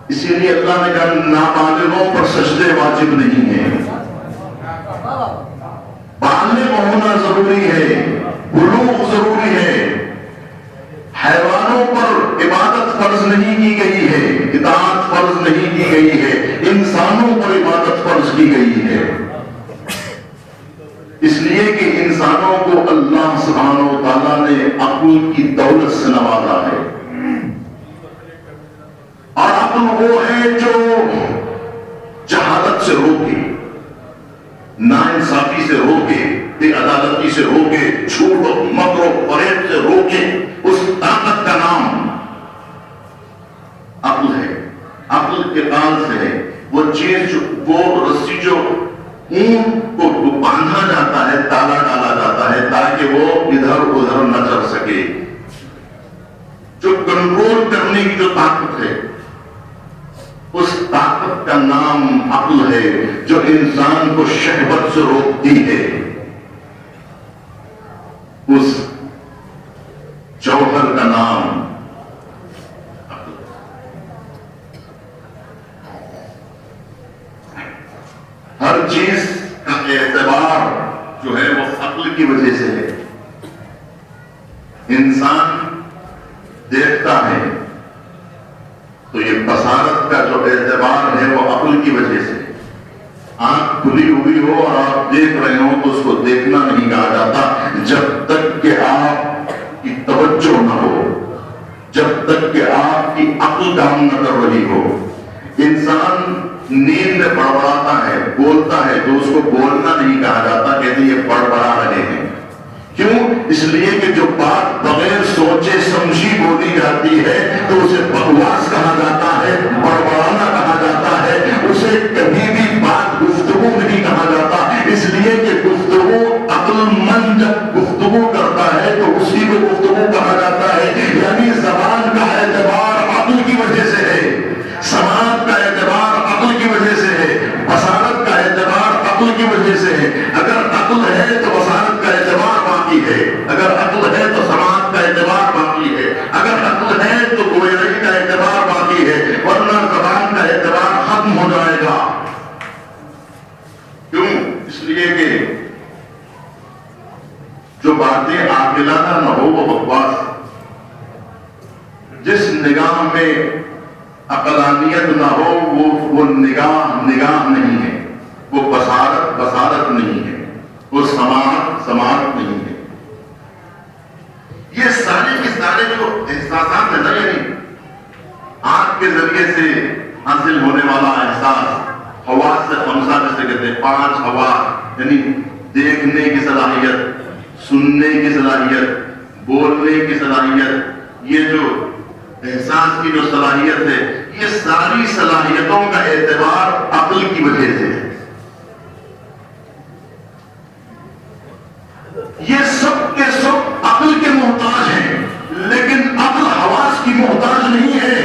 اسی لیے اللہ نے کہا نابالغوں پر سجدے واجب نہیں ہیں. بالغ ہونا ضروری ہے، بلوغ ضروری ہے. حیوانوں پر عبادت فرض نہیں کی گئی ہے، اطاعت فرض نہیں کی گئی ہے، انسانوں پر عبادت فرض کی گئی ہے. اس لیے کہ انسانوں کو اللہ سبحانہ و تعالیٰ نے عقل کی دولت سے نوازا ہے. اور عقل وہ ہے جو جہالت سے روکے، ناانصافی سے روکے، بے عدالتی سے روکے، جھوٹ و مکر و فریب سے روکے. اس طاقت کا نام عقل ہے. عقل کے قال سے ہے وہ چیز، وہ رسی جو اونٹ کو باندھا جاتا ہے، تالا ڈالا جاتا ہے تاکہ وہ ادھر ادھر نہ چل سکے. جو کنٹرول کرنے کی جو طاقت ہے، اس طاقت کا نام عقل ہے جو انسان کو شہوت سے روکتی ہے. اس جوہر کا نام عقل. ہر چیز کا اعتبار جو ہے وہ عقل کی وجہ سے ہے. انسان دیکھتا ہے تو یہ بصارت کا جو اعتبار ہے وہ عقل کی وجہ سے. آنکھ کھلی ہوئی ہو اور آپ دیکھ رہے ہو تو اس کو دیکھنا نہیں کہا جاتا جب تک کہ آپ کی توجہ نہ ہو، جب تک کہ آپ کی عقل کام نہ کر رہی ہو. انسان نیند میں بڑبڑاتا ہے، بولتا ہے تو اس کو بولنا نہیں کہا جاتا، کہتے یہ بڑبڑا رہے ہیں. کیوں؟ اس لیے کہ جو بات بغیر سوچے سمجھی بولی جاتی ہے تو اسے بکواس کہا جاتا ہے، بڑبڑانا کہا جاتا ہے. اسے کبھی بھی بات گفتگو نہیں کہا جاتا. اس لیے کہ گفتگو، عقل مند جب گفتگو کرتا ہے تو اسی کو گفتگو کہا جاتا ہے. یعنی زبان کا اعتبار عقل کی وجہ سے ہے، سماعت کا اعتبار عقل کی وجہ سے ہے، بصارت کا اعتبار عقل کی وجہ سے ہے. اگر عقل ہے تو بصارت کا اعتبار باقی ہے، اگر عقل ہے تو سماعت کا اعتبار باقی ہے، اگر عقل ہے تو گویائی کا اعتبار باقی ہے، ورنہ زبان کا اعتبار ختم ہو جائے گا. کیوں؟ اس لیے کہ جو باتیں عاقلانہ نہ ہو وہ بکواس. جس نگاہ میں عقلانیت نہ ہو وہ نگاہ نہیں ہے، وہ بصارت نہیں ہے، وہ سماعت نہیں ہے. یہ سارے کے سارے جو احساسات ہیں نا، یعنی آنکھ کے ذریعے سے حاصل ہونے والا احساس، حواس سے خمسہ جسے کہتے ہیں، 5 حواس، یعنی دیکھنے کی صلاحیت، سننے کی صلاحیت، بولنے کی صلاحیت، یہ جو احساس کی جو صلاحیت ہے، یہ ساری صلاحیتوں کا اعتبار عقل کی وجہ سے ہے. یہ سب کے سب عقل کے محتاج ہیں، لیکن عقل حواس کی محتاج نہیں ہے.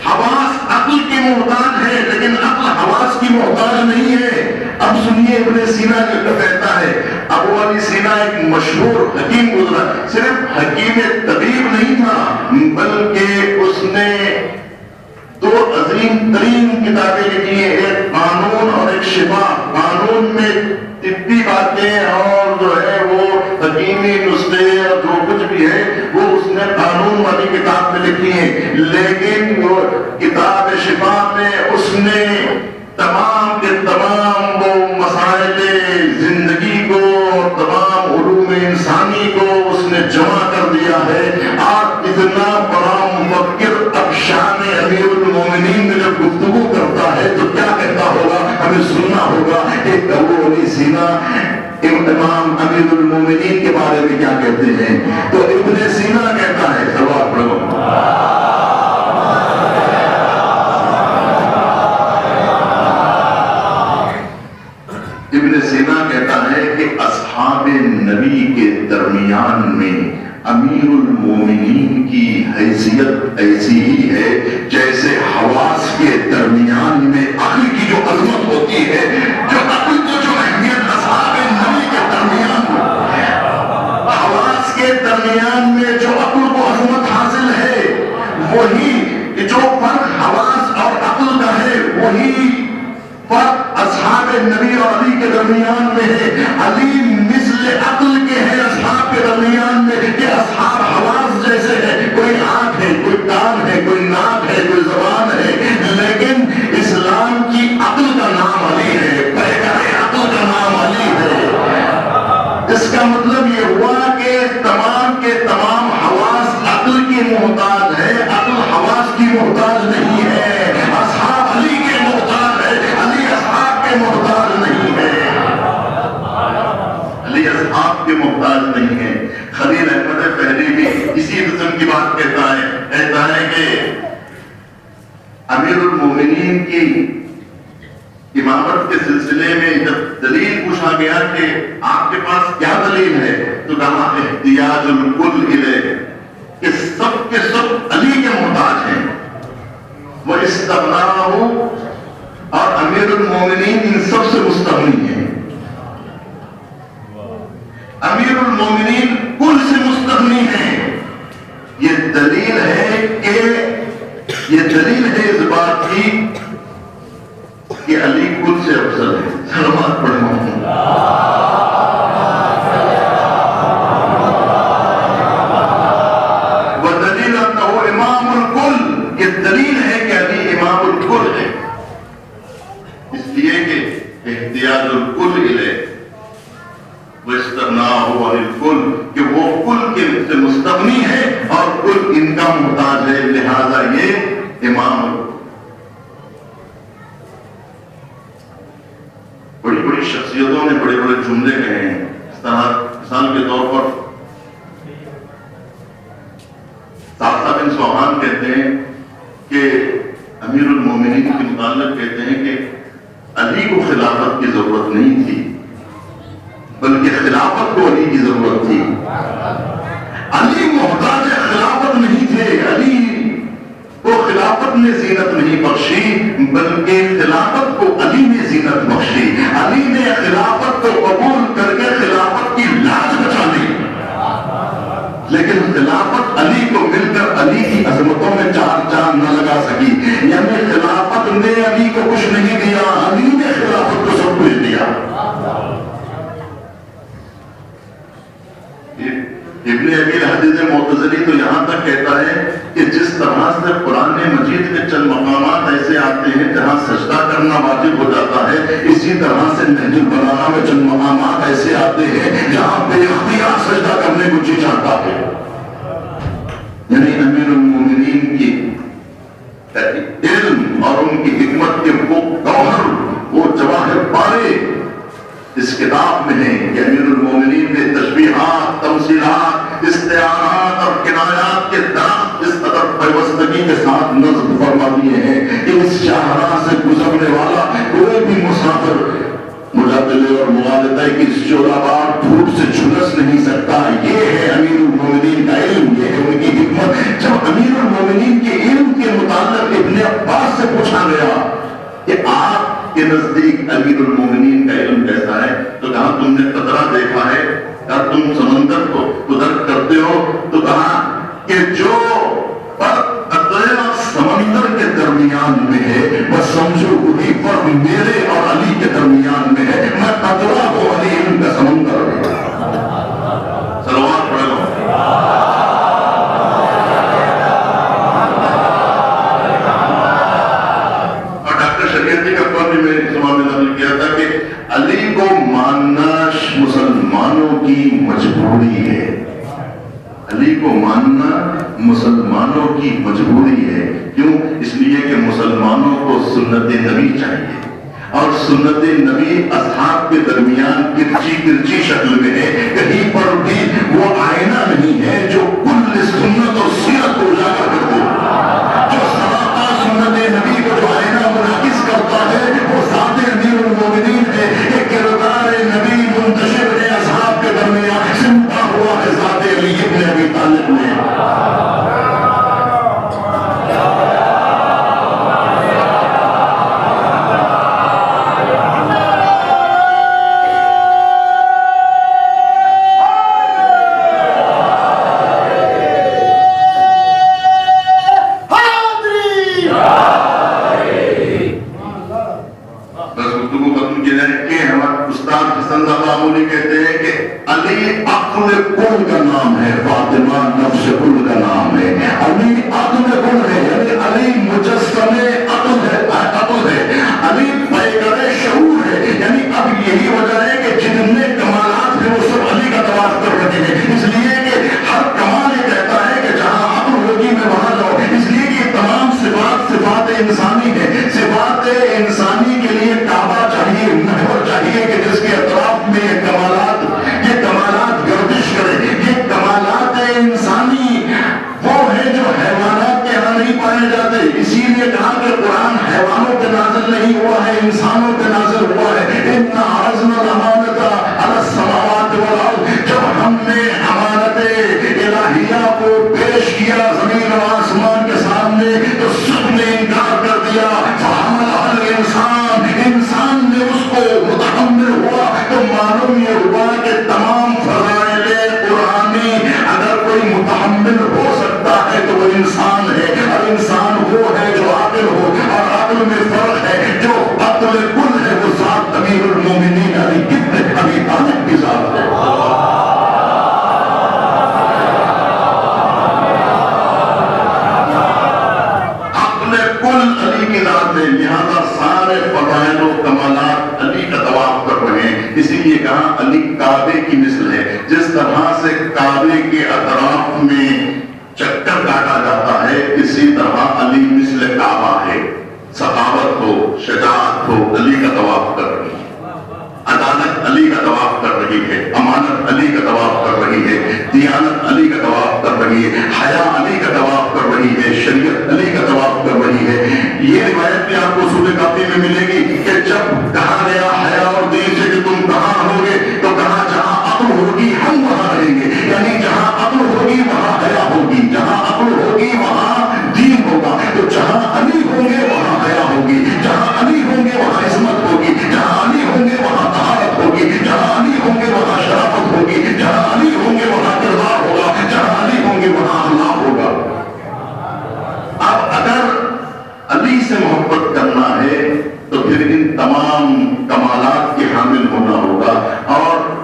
حواس عقل کی محتاج ہے لیکن عقل حواس کی محتاج نہیں ہے. اب سنیے ابن سینا جو کہتا ہے. ابو علی سینا ایک مشہور حکیم گزرا، صرف حکیم طبیب نہیں تھا بلکہ اس نے 2 عظیم ترین کتابیں لکھی ہیں، ایک قانون اور ایک شفا. قانون میں طبی باتیں اور جو ہے وہ حکیمی نسخے اور جو کچھ بھی ہے وہ اس نے قانون والی کتاب میں لکھی ہے. لیکن وہ کتاب شفا میں اس نے تمام کے تمام وہ مسائل زندگی کو اور تمام علوم انسانی کو اس نے جمع کر دیا ہے. آپ اتنا بڑا مفکر اب شان امیر المومنین میں جب گفتگو کرتا ہے تو کیا کہتا ہوگا؟ ہمیں سننا ہوگا کہ ابو علی سینا امام امیر المومنین کے بارے میں کیا کہتے ہیں. تو ابن سینا کہتا ہے، سوال پڑھو، ابن سینا کہتا ہے کہ اصحاب نبی کے درمیان میں امیر المومنین کی حیثیت ایسی ہی ہے جیسے حواس کے درمیان میں عقل کی جو عظمت ہوتی ہے. جو عقل کو جو اہمیت اصحاب نبی کے درمیان حواس کے درمیان میں جو عقل کو عظمت حاصل ہے، وہی جو فرق حواس اور عقل کا ہے، وہی فرق اصحاب نبی اور علی کے درمیان میں ہے۔ علی مثل عقل کے ہیں اصحاب کے درمیان میں، کہ اصحاب حواس جیسے ہے، کوئی آنکھ ہے، کوئی کان ہے، کوئی ناک ہے، کوئی زبان ہے، لیکن اسلام کی عقل کا نام علی ہے، پیکر عقل کا نام علی ہے۔ اس کا مطلب یہ ہوا کہ تمام کے تمام حواس عقل کی محتاج ہے، عقل حواس کی محتاج نہیں ہے۔ اصحاب علی کے محتاج ہے، علی اصحاب کے محتاج نہیں ہے، علی اصحاب کے محتاج نہیں ہے۔ خلیل احمد فہری بھی اسی قسم کی بات کہتا ہے کہ امیر المومنین کی امامت کے سلسلے میں جب دلیل پوچھا گیا کہ آپ کے پاس کیا دلیل ہے، تو کہا احتیاج الکل الیہ، کہ سب کے سب علی کے محتاج ہیں۔ وہ استغناہ، اور امیر المومنین ان سب سے مستغنی ہیں۔ امیر المومنین کل سے مستغنی ہیں۔ یہ دلیل ہے اس بات کی کہ علی کل سے افضل ہے۔ سلامات پڑھنا ہوں۔ وَدَلِيلَ أَنَّهُ إِمَامُ الْكُلِّ، یہ دلیل ہے کہ علی امام الکل ہے، اس لیے کہ احتیاج الکل الیہ وَإِسْتَغْنَاهُ عَنِ الْكُلِّ، کہ وہ کل کے سے مستغنی ہے اور کل ان کا محتاج ہے، لہذا یہ امام الکل۔ بڑی بڑی شخصیتوں نے بڑے بڑے جملے کہے ہیں، اس طرح مثال کے طور پر صاحب بن سوحان کہتے ہیں کہ امیر المومنین کے متعلق کہتے ہیں کہ علی کو خلافت کی ضرورت نہیں تھی، بلکہ خلافت کو علی کی ضرورت تھی۔ علی محتاج خلافت نہیں تھے، علی کو خلافت نے زینت نہیں بخشی، بلکہ خلافت کو علی نے زینت بخشی۔ علی نے خلافت کو قبول کر کے خلافت کی لاج بچا لی، لیکن خلافت علی کو مل کر علی کی عظمتوں میں چار چاند نہ لگا سکی، یعنی خلافت نے علی کو کچھ نہیں دیا، علی نے خلافت کو سب کچھ دیا۔ ابن ابی الحدیث معتزلی تو یہاں تک کہتا ہے کہ جس طرح سے قرآن مجید کے چند مقامات ایسے آتے ہیں جہاں سجدہ کرنا واجب ہو جاتا ہے، اسی طرح سے نہج البلاغہ میں چند مقامات ایسے آتے ہیں جہاں بے اختیار سجدہ کرنے کو جی چاہتا ہے۔ یعنی امیر المومنین کی علم اور ان کی حکمت کے وہ گوہر، وہ جواہر پارے اس کتاب میں ہیں کہ امیر المومنین نے تشبیہات، تمثیلات، استعارات اور کنایات کے درخت اس قدر پیوستگی کے ساتھ نصب فرما دیے ہیں کہ اس شاہراہ سے گزرنے والا کوئی بھی مسافر مجادلے اور مغالطے کی اس جولابار دھوپ سے جھلس نہیں سکتا۔ یہ ہے امیر المومنین کا علم، یہ ہے ان کی حکمت۔ جب امیر المومنین کے علم کے متعلق ابن عباس سے پوچھا گیا کہ آپ کے نزدیک امیر المومنین کا علم کیسا ہے، تو کہا تم نے قطرہ دیکھا ہے، کہا تم سمندر کو قدرت کرتے ہو، تو کہا کہ جو قطرے اور سمندر کے درمیان میں ہے بس سمجھو وہی فرق میرے اور علی کے درمیان میں ہے، میں قطرہ کو، علی علم کا سمندر ہے۔ صلوات پڑھ لو۔ علی کو ماننا مسلمانوں کی مجبوری ہے، علی کو ماننا مسلمانوں کی مجبوری ہے۔ کیوں؟ اس لیے کہ مسلمانوں کو سنت نبی چاہیے، اور سنت نبی اصحاب کے درمیان کرچی شکل میں ہے، کہیں پر بھی وہ آئینہ نہیں ہے جو کل سنت اور سیرت کو اجاگر کر دے۔ جو سراپا سنت نبی کو جو آئینہ منعکس کرتا ہے وہ ذات امیر المومنین ہے کہ کردار نبی منتشر ہے اصحاب کے درمیان، سمتا ہوا ہے ذات علی ابن ابی طالب میں۔ فاطمہ نفس کل کا نام ہے. علی عقل کل ہے، یعنی علی مجسم عقل ہے، علی پیکر شعور ہے. یعنی اب یہی وجہ ہے کہ جتنے کمالات ہیں وہ سب علی کا طواف کر رہے ہیں، اس لیے کہ ہر کمال یہ کہتا ہے کہ جہاں عقل ہوگی میں وہاں جاؤں. اس لیے کہ تمام صفات انسانی ہے. صفات انسانی کے لیے کعبہ چاہیے، محور چاہیے کہ جس کے اطراف میں یہ کمالات گردش کرے. یہ کمالات انسانی وہ ہے جو حیوانات کے یہاں نہیں پائے جاتے. اسی لیے کہا کہ قرآن حیوانوں پہ نازل نہیں ہوا ہے، انسانوں پہ نازل ہوا ہے. اِنَّا عَرَضْنَا الْأَمَانَةَ عَلَى السَّمَاوَاتِ وَالْأَرْضِ. جب ہم نے امانت الہیہ کو پیش کیا زمین و آسمان کے سامنے تو سب نے انکار کر دیا. فَحَمَلَهَا الْإِنسَانُ، انسان نے اس کو متحمل ہوا. تو معلوم یہ ہوا کہ تمام فضائل قرآنی اگر کوئی متحمل ہو سکتا ہے تو وہ انسان ہے. اور انسان وہ ہے جو عاقل ہو، اور عقل میں فرق ہے. جو عقل کل ہے وہ ذات امیر المومنین علی ابن ابی طالب کی ذات ہے. لہذا سارے فضائل و کمالات علی کا طواف کر رہے ہیں. اسی لیے کہا علی کعبے کی مثل ہے. جس طرح سے کعبے کے اطراف میں چکر کاٹا جاتا ہے، اسی طرح علی مثل کعبہ ہے. سخاوت ہو، شجاعت ہو، علی کا طواف کر رہی ہے. عدالت علی کا طواف کر رہی ہے، امانت علی کا طواف کر رہی ہے، دیانت علی کا طواف کر رہی ہے، حیا علی کا طواف کر رہی ہے، شریعت علی کا طواف کر رہی ہے. یہ روایت بھی آپ کو سورہ کافی میں ملے گی کہ جب کہا گیا حیا اور دین سے کہ تم کہاں ہوگے، تو کہا جہاں عقل ہوگی ہم وہاں رہیں گے. یعنی جہاں عقل ہوگی وہاں حیا ہوگی، جہاں عقل ہوگی وہاں دین ہوگا. تو جہاں علی ہوں گے وہاں حیا ہوگی، جہاں علی ہوں گے وہاں عظمت ہوگی، جہاں علی ہوں گے وہاں طہارت ہوگی، جہاں علی ہوں گے وہاں شرافت ہوگی، جہاں علی ہوں گے وہاں کردار ہوگا، جہاں علی ہوں گے وہاں اخلاق ہوگا. اب اگر علی سے محبت کرنا ہے تو پھر ان تمام کمالات کے حامل ہونا ہوگا. اور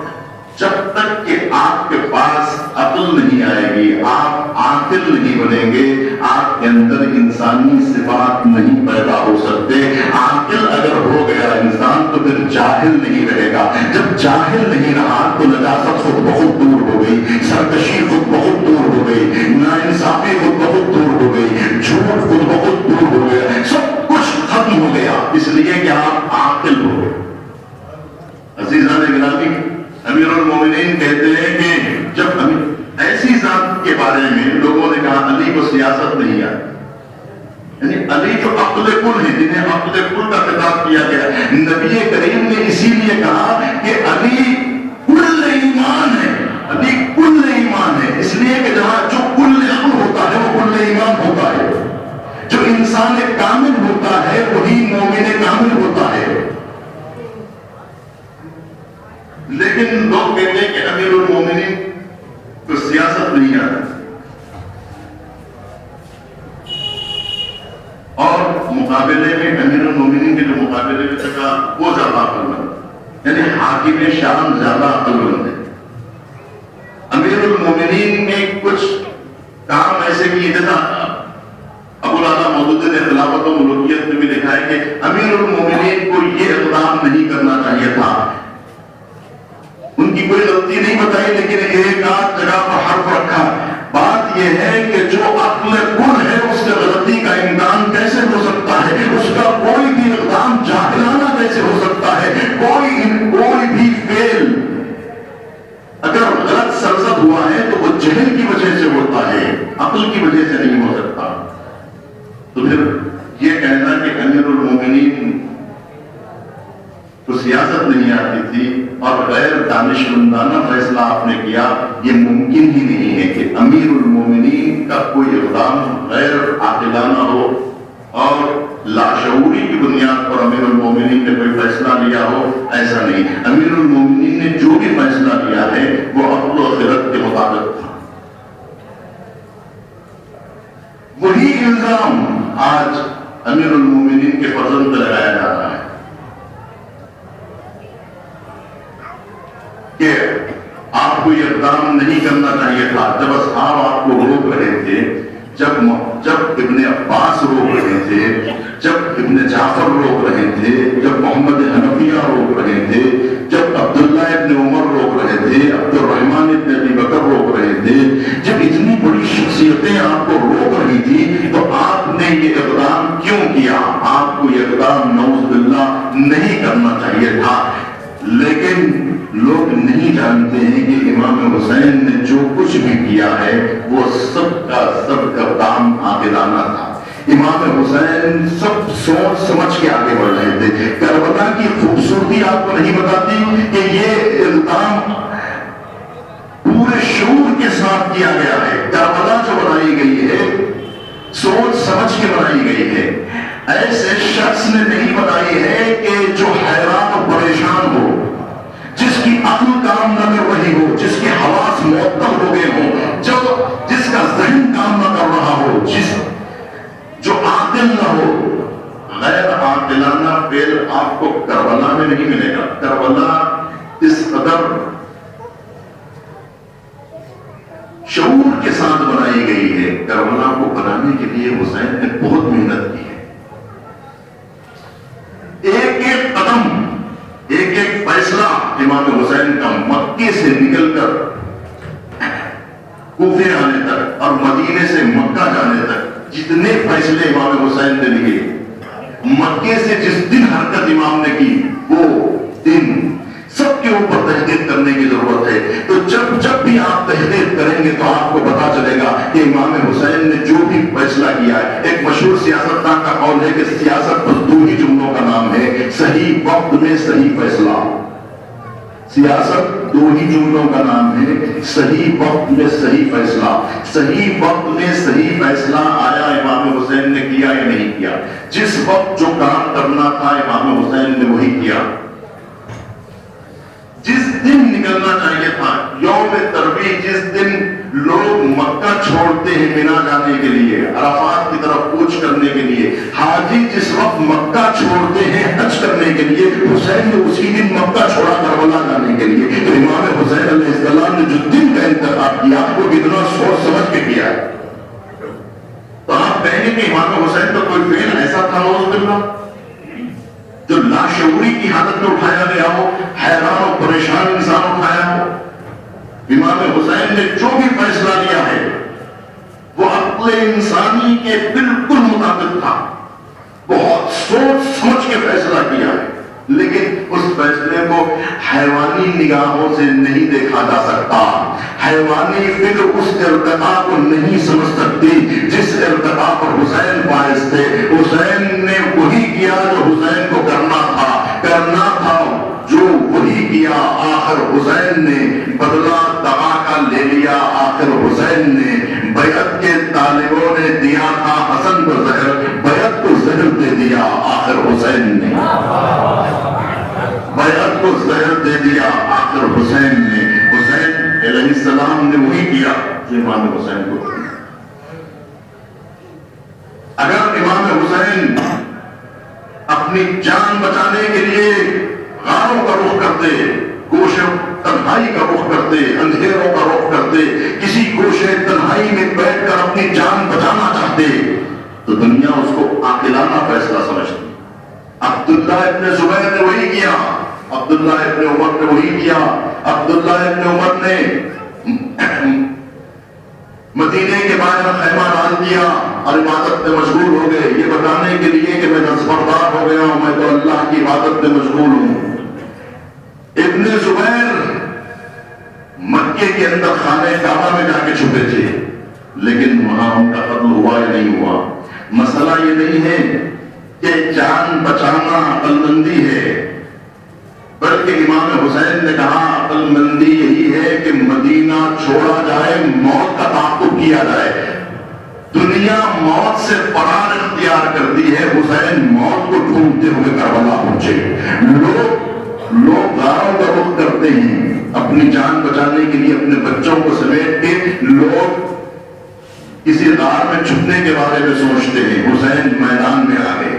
جب تک کہ آپ کے پاس عقل نہیں آئے گی، آپ عاقل نہیں بنیں گے، آپ کے اندر انسانی صفات نہیں پیدا ہو سکتے. عاقل اگر ہو گیا انسان تو پھر جاہل نہیں رہے گا. جب جاہل نہیں رہا تو نجاست خود بہت دور ہو گئی، سرکشی خود بہت دور ہو گئی، ناانصافی خود بہت دور ہو گئی، جھوٹ خود بہت دور ہو گیا، سب کچھ ختم ہو گیا. اس لیے کہ آپ عاقل ہو گئے. عزیزان گرامی، امیر المومنین کہتے ہیں کہ جب ایسی ذات کے بارے میں لوگوں نے کہا علی کو سیاست نہیں آتی، یعنی علی جو عقل کل ہے، جنہیں عقل کل کا خطاب کیا گیا. نبی کریم نے اسی لیے کہا کہ علی کل ایمان ہے، علی کل ایمان ہے. اس لیے کہ جہاں جو کل عقل ہوتا ہے وہ کل ایمان ہوتا ہے. جو انسان کامل ہوتا ہے وہی مومن کامل ہوتا ہے. لیکن لوگ کہتے ہیں کہ امیر المومنین کو سیاست نہیں آتی، اور مقابلے میں امیر المومنین کے جو مقابلے میں چکا وہ زیادہ عقل مند، یعنی حاکم شام زیادہ عقل مند ہے. امیر المومنین نے کچھ کام ایسے کیے جیسا ابو الاعلیٰ مودودی نے خلافت و ملوکیت میں بھی لکھا ہے کہ امیر المومنین کو یہ اقدام نہیں کرنا چاہیے تھا. ان کی کوئی غلطی نہیں بتائی لیکن ایک آدھ جگہ پر حرف رکھا. بات یہ ہے کہ جو عقل کل ہے اس سے غلطی کا امکان کیسے ہو سکتا ہے، اس کا کوئی بھی اقدام جاہلانہ کیسے ہو سکتا ہے. کوئی بھی فعل اگر غلط سرزد ہوا ہے تو وہ جہل کی وجہ سے ہوتا ہے، عقل کی وجہ سے نہیں ہو سکتا. تو پھر یہ کہنا کہ امیر المومنین کو سیاست نہیں آتی تھی اور غیر دانشمندانہ فیصلہ آپ نے کیا، یہ ممکن ہی نہیں ہے کہ امیر المومنین کا کوئی اقدام غیر عاقلانہ ہو اور لاشعوری کی بنیاد پر امیر المومنین نے کوئی فیصلہ لیا ہو. ایسا نہیں. امیر المومنین نے جو بھی فیصلہ لیا ہے وہ عقل و خرد کے مطابق تھا. وہی الزام آج امیر المومنین کے فرزند پہ لگایا جا رہا ہے کہ آپ کو کوئی اقدام نہیں کرنا چاہیے تھا. جب اصحاب آپ کو روک رہے تھے، جب ابن عباس روک رہے تھے، جب ابن جعفر روک رہے تھے، جب محمد حنفیہ روک رہے تھے، جب عبداللہ ابن عمر روک رہے تھے، عبد الرحمن ابن ابی بکر روک رہے تھے، جب اتنی بڑی شخصیتیں آپ کو روک رہی تھی، تو آپ نے یہ اقدام کیوں کیا؟ آپ کو یہ اقدام نعوذ باللہ نہیں کرنا چاہیے تھا. لیکن لوگ نہیں جانتے ہیں کہ امام حسین نے جو کچھ بھی کیا ہے وہ سب کا اقدام عاقلانہ تھا. امام حسین سب سوچ سمجھ کے آگے بڑھ رہے تھے. کربلا کی خوبصورتی آپ کو نہیں بتاتی کہ یہ اقدام پورے شعور کے ساتھ کیا گیا ہے. کربلا جو بنائی گئی ہے سوچ سمجھ کے بنائی گئی ہے. ایسے شخص نے نہیں بنائی ہے کہ جو حیران و پریشان ہو، جس کی عقل کام نہ کر رہی ہو، جس کے حواس معطل ہو گئے ہوں، جس کا ذہن کام نہ کر رہا ہو، جو عاقل نہ ہو. غیر عاقلانہ فعل آپ کو کربلا میں نہیں ملے گا. کربلا اس قدر شعور کے ساتھ بنائی گئی ہے. کربلا کو بنانے کے لیے حسین نے بہت محنت کی ہے. ایک ایک قدم، ایک ایک فیصلہ امام حسین کا مکے سے نکل کر کوفے آنے تک اور مدینے سے مکہ جانے تک جتنے فیصلے امام حسین نے لیے، مکے سے جس دن حرکت امام نے کی وہ دن سب کے اوپر تحقیق کرنے کی ضرورت ہے. تو جب بھی آپ تحقیق کریں گے تو آپ کو پتا چلے گا کہ امام حسین نے جو بھی فیصلہ کیا ہے. ایک مشہور سیاستدان کا قول ہے کہ سیاست بس دو ہی جملوں کا نام ہے: صحیح وقت میں صحیح فیصلہ. سیاست دو ہی جملوں کا نام ہے: صحیح وقت میں صحیح فیصلہ. صحیح وقت میں صحیح فیصلہ آیا امام حسین نے کیا یا نہیں کیا؟ جس وقت جو کام کرنا تھا امام حسین نے وہی کیا. جس دن نکلنا چاہیے تھا یوم ترویہ، جس دن لوگ مکہ چھوڑتے ہیں مینا جانے کے لیے، عرفات کی طرف کوچ کرنے کے لیے، حاجی جس وقت مکہ چھوڑتے ہیں حج کرنے کے لیے، حسین نے اسی دن مکہ چھوڑا کربلا جانے کے لیے. تو امام حسین علیہ السلام نے جو دن کا انتخاب کیا وہ کتنا سوچ سمجھ کے کیا ہے. تو آپ کہیں گے کہ امام حسین کا کوئی فعل ایسا تھا نعوذ باللہ جو لاشعوری کی حالت میں اٹھایا گیا ہو، حیران و پریشان انسان اٹھایا ہو؟ امام حسین نے جو بھی فیصلہ لیا ہے وہ عقل انسانی کے بالکل مطابق تھا. بہت سوچ سمجھ کے فیصلہ کیا ہے، لیکن اس فیصلے کو حیوانی نگاہوں سے نہیں دیکھا جا سکتا. حیوانی فکر اس ارتقاء کو نہیں سمجھ سکتی جس ارتقاء پر حسین باعث تھے. حسین نے وہی کیا جو حسین کو کرنا تھا جو وہی کیا. آخر حسین نے بدلہ دغا کا لے لیا. آخر حسین نے بیعت کے طالبوں نے دیا تھا حسن کو زہر، بیعت کو زہر دے دیا. آخر حسین نے بیعت کو زہر دے دیا. آخر حسین نے علیہ السلام نے وہی کیا جو امام حسین کو کیا. اگر امام حسین اپنی جان بچانے کے لیے غاروں کا رخ کرتے، گوشے تنہائی کا رخ کرتے، اندھیروں کا رخ کرتے، کسی گوشے تنہائی میں بیٹھ کر اپنی جان بچانا چاہتے، تو دنیا اس کو عاقلانہ فیصلہ سمجھتی. عبداللہ ابن زبیر نے وہی کیا، عبداللہ ابن عمر نے وہی کیا. عبداللہ ابن عمر نے مدینے کے باہر خیمہ ڈال دیا اور عبادت میں مشغول ہو گئے، یہ بتانے کے لیے کہ میں نذبردار ہو گیا ہوں، میں تو اللہ کی عبادت میں مشغول ہوں. ابن زبیر مکے کے اندر خانہ کعبہ میں جا کے چھپے تھے، لیکن وہاں ان کا قتل ہوا یا نہیں ہوا. مسئلہ یہ نہیں ہے کہ جان بچانا عقل مندی ہے، بلکہ امام حسین نے کہا عقل مندی یہی ہے کہ مدینہ چھوڑا جائے، موت کا تعاقب کیا جائے. دنیا موت سے فرار اختیار کرتی ہے، حسین موت کو ڈھونڈتے ہوئے کربلا پہنچے. لوگ غاروں کا رخ کرتے ہیں اپنی جان بچانے کے لیے، اپنے بچوں کو سمیٹ کے لوگ کسی غار میں چھپنے کے بارے میں سوچتے ہیں. حسین میدان میں آ گئے.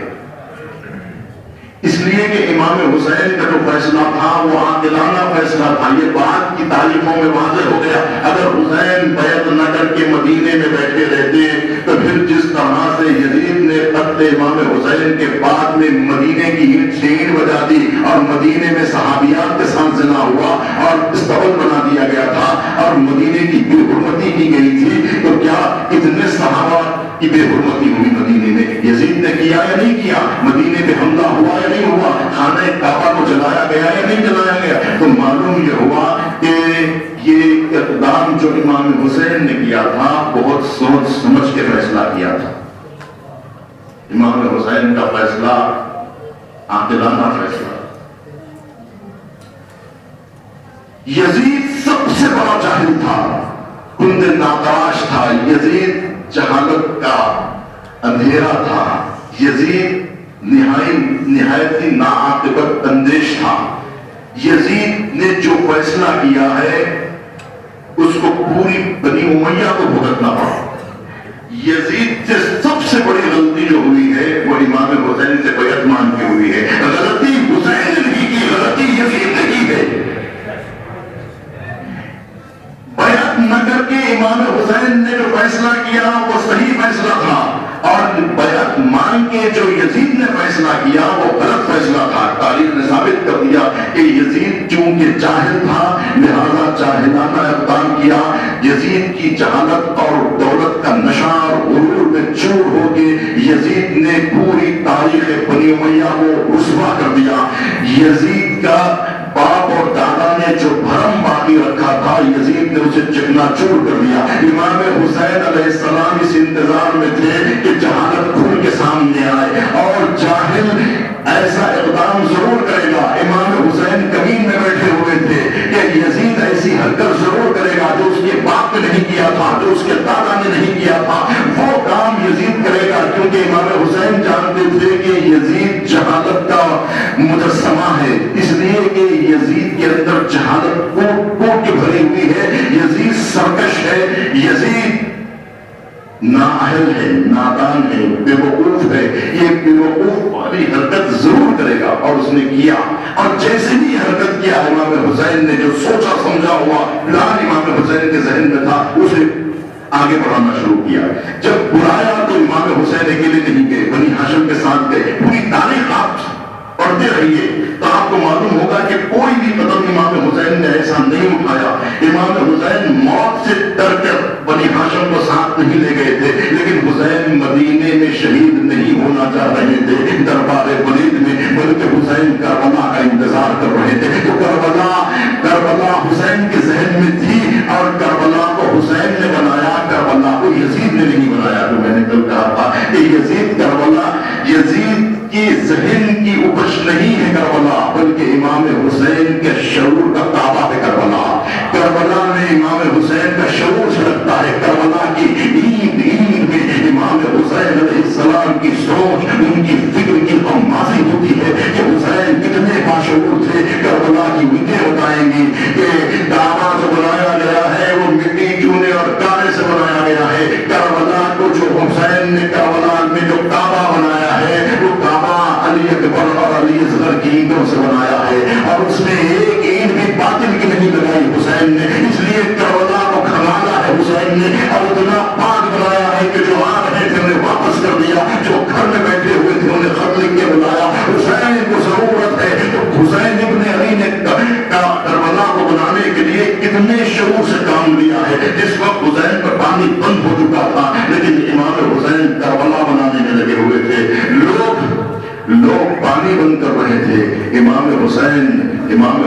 اس لیے کہ امام حسین کا جو فیصلہ تھا وہ عاقلانہ فیصلہ تھا. یہ بات کی تاریخوں میں واضح ہو گیا. اگر حسین بیعت نہ کر کے مدینے میں بیٹھے رہتے تو پھر جس طرح سے یزید نے قتل امام حسین کے بعد میں مدینے کی اینٹ سے اینٹ بجا دی اور مدینے میں صحابیات کے ساتھ زنا ہوا اور استبل بنا دیا گیا تھا اور مدینے کی بے حرمتی کی گئی تھی، تو کیا اتنے صحابہ کی بے حرمتی ہوئی مدینے میں؟ یزید نے کیا یا نہیں کیا؟ مدینے پہ حملہ ہوا یا نہیں ہوا؟ خانہ کعبہ کو جلایا گیا یا نہیں جلایا گیا؟ تو معلوم یہ ہوا کہ یہ اقدام جو امام حسین نے کیا تھا بہت سوچ سمجھ کے فیصلہ کیا تھا. امام حسین کا فیصلہ عاقلانہ فیصلہ. یزید سب سے بڑا جاہل تھا، کند ناداش تھا. یزید جہالت کا اندھیرا تھا. یزید نہایت ہی ناعاقبت اندیش تھا. یزید نے جو فیصلہ کیا ہے اس کو پوری بنی امیہ کو بھگتنا پڑا. یزید سے سب سے بڑی غلطی جو ہوئی ہے وہ امام حسین سے بیعت مان کے ہوئی ہے. غلطی حسین نے نہیں کی، غلطی یزید نے کی ہے. بیعت نہ کر کے امام حسین نے جو فیصلہ کیا وہ صحیح فیصلہ تھا، اور بیعت مان کے جو یزید نے فیصلہ کیا وہ غلط فیصلہ تھا. تاریخ نے ثابت کر دیا کہ یزید چونکہ جاہل تھا لہذا جاہلانہ اقدام کیا. یزید کی جہالت اور دولت کا نشہ اور غرور میں چور ہو کے یزید نے پوری تاریخ بنی امیہ کو رسوا کر دیا. یزید کا باپ اور دادا نے جو بھرم باقی رکھا تھا یزید نے اسے چکنا چور کر دیا. امام حسین علیہ السلام اس انتظار میں تھے کہ جہالت کھل کے سامنے آئے اور جاہل ایسا اقدام ضرور کرے گا. امام حسین کمین میں بیٹھے ہوئے تھے کہ یزید ایسی حرکت ضرور کرے گا جو اس کے باپ نے نہیں کیا تھا، جو اس کے دادا نے نہیں کیا تھا، وہ کام یزید کرے گا. کیونکہ امام حسین جانتے تھے کہ یزید جہالت کا مجسمہ ہے، اس لیے کہ یزید کے اندر جہالت کوٹ کے بھری ہوئی ہے. یزید سرکش ہے، یزید نااہل ہے، نادان ہے، بے وقوف ہے. یہ بے وقوف والی حرکت ضرور کرے گا اور اس نے کیا. اور جیسے بھی حرکت کیا امام حسین نے جو سوچا سمجھا ہوا پلان امام حسین کے ذہن میں تھا اسے آگے بڑھانا شروع کیا. جب بلایا تو امام حسین اکیلے نہیں گئے، بنی ہاشم کے ساتھ گئے. پوری تاریخ آپ پڑھتے رہیے تو آپ کو معلوم ہوگا کہ کوئی بھی قدم امام حسین نے ایسا نہیں اٹھایا. امام حسین موت سے ڈر کر بنی ہاشم کو ساتھ نہیں لے گئے تھے، لیکن حسین مدینے میں شہید نہیں ہونا چاہ رہے تھے دربار ولید میں، بلکہ حسین کربلا کا انتظار کر رہے تھے. تو کربلا حسین کے ذہن میں تھی اور کربلا کو حسین نے بنایا، کربلا کو یزید نے نہیں بنایا. تو میں نے کل کہا تھا کہ یزید کی ذہن کی اپج نہیں ہے کربلا، بلکہ امام حسین کے شعور کا تابع ہے کربلا. کربلا میں امام حسین کا شعور چھلکتا ہے. کربلا کی اینٹ میں امام حسین علیہ السلام کی سوچ، ان کی فکر کی غمازی ہوتی ہے کہ حسین کتنے باشعور تھے. کربلا کی اینٹیں بتائیں گی کہ کعبہ جو بنایا گیا ہے وہ مٹی چونے اور کانے سے بنایا گیا ہے. کربلا کو جو حسین نے کربلا میں جو کعبہ بنایا ہے وہ کعبہ علی اکبر اور علی اصغر کی اینٹوں سے بنایا ہے، اور اس میں ایک اینٹ بھی باطل کی نہیں لگائی حسین نے. اس لیے کربلا کو کھنگالا ہے حسین نے، اور اتنا پاک بنایا ہے کہ جو آ رہے تھے انہیں واپس کر دیا، جو گھر میں بیٹھے ہوئے تھے انہیں خط لکھ کے بلایا. حسین کو ضرورت ہے. تو حسین ابن علی نے کربلا کو بنانے کے لیے کتنے شعور سے کام لیا ہے. جس وقت حسین پر پانی بند ہو چکا تھا لیکن امام حسین کربلا بنانے میں لگے ہوئے تھے. لوگ پانی بند کر رہے تھے. امام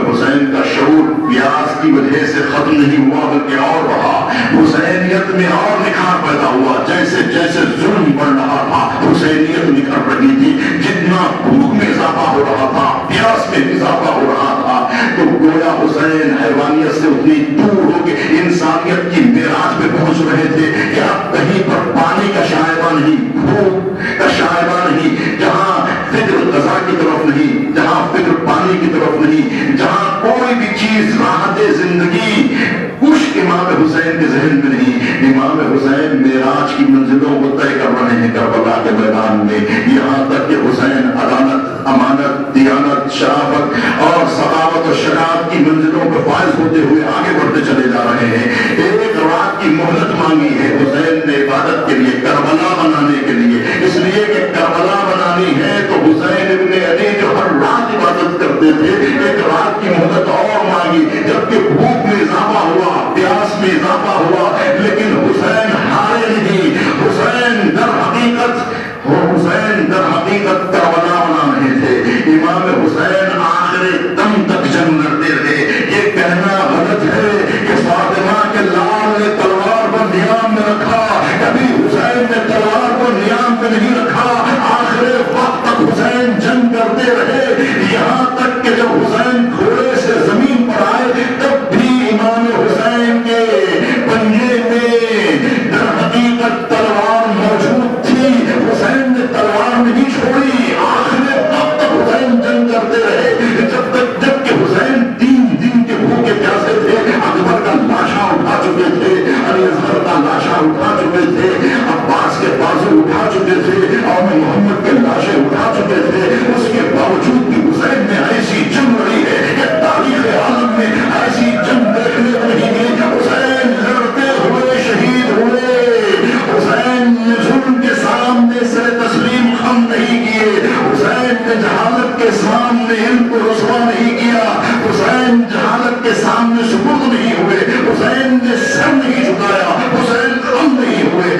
حسین کا شعور پیاس کی وجہ سے ختم نہیں ہوا بلکہ اور رہا. حسینیت میں اور نکھار پیدا ہوا. جیسے جیسے ظلم بڑھ رہا تھا حسینیت نکھر رہی تھی. جتنا بھوک میں اضافہ ہو رہا تھا پیاس میں اضافہ ہو رہا تھا. تو گویا حسین حیوانیت سے اتنی دور ہو کے انسانیت کی معراج پہ پہنچ رہے تھے کہ اب کہیں پر پانی کا شائبہ نہیں، بھوک کا شائبہ نہیں. جہاں فکر غذا کی طرف نہیں، جہاں فکر پانی کی طرف نہیں، جہاں کوئی بھی چیز راحت زندگی کچھ امام حسین کے ذہن میں نہیں. امام حسین معراج کی منزلوں کو طے کر رہے ہیں کربلا کے میدان میں. یہاں تک کہ حسین عدالت، امانت، مانگی ہے حسین نے عبادت کے لیے، کربلا بنانے کے لیے، اس لیے کہ کربلا بنانی ہے تو حسین ابن علی جو ہر رات عبادت کرتے تھے، ایک رات کی مہلت اور مانگی، جبکہ بھوک میں اضافہ ہوا، پیاس میں اضافہ ہوا، لیکن حسین ہارے نہیں۔ حسین در حقیقت کربلا بنا رہے تھے۔ امام حسین آخر دم تک جنگ لڑتے رہے۔ یہ کہنا غلط ہے کہ فاطمہ کے لال نے تلوار کو نیام میں رکھا، کبھی حسین نے تلوار کو نیام میں نہیں رکھا۔ آخر وقت تک حسین جنگ کرتے رہے، یہاں تک کہ جب حسین گھوڑے سے زمین پر آئے تب بھی امام حسین کے پنجے میں در حقیقت تلوار موجود تھی۔ حسین نے تلوار نہیں چھوڑی، آخر وقت تک حسین جنگ کرتے رہے، جب کہ حسین 3 دن کے بھوکے پیاسے تھے۔ اکبر کا لاشا اٹھا چکے تھے، علی اصغر کا لاشا اٹھا چکے تھے، عباس کے بازو اٹھا چکے تھے، اور محمد کے لاشیں اٹھا چکے تھے۔ اس کے باوجود بھی حسین نے ایسی جنگ لڑی ہے کہ تاریخ عالم میں ایسی جنگ دیکھنے کو نہیں ملی۔ حسین لڑتے ہوئے شہید ہوئے، حسین نے ظلم کے سامنے سر تسلیم خم نہیں کیے، حسین نے جہالت کے سامنے ان کو رسوا نہیں کیا، حسین جہالت کے سامنے سپرد نہیں ہوئے، حسین نے سر نہیں جھکایا، حسین غم نہیں ہوئے،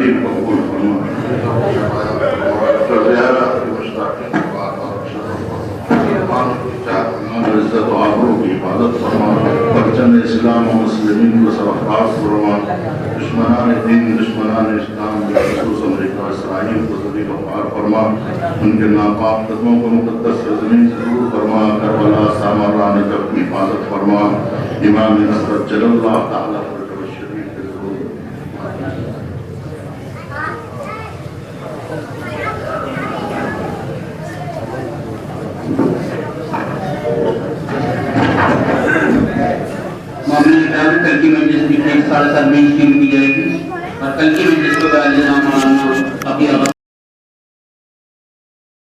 شریف قبول فرما. عزت و آبرو کی حفاظت فرما. پرچم اسلام و مسلمین کو سرفراز فرما. دشمنان دین، دشمنان اسلام، خصوص امریکہ اسرائیل کو ذلیل و خوار فرما. ان کے ناپاک قدموں کو مقدس سرزمین سے دور فرما. کربلا سامرا نجف کی حفاظت فرما. امام نصرت جل اللہ تعالیٰ شریف کے ضرور. معاملے کل کی مجلس کی 7:30 میں کی جائے گی اور کل کی مجلس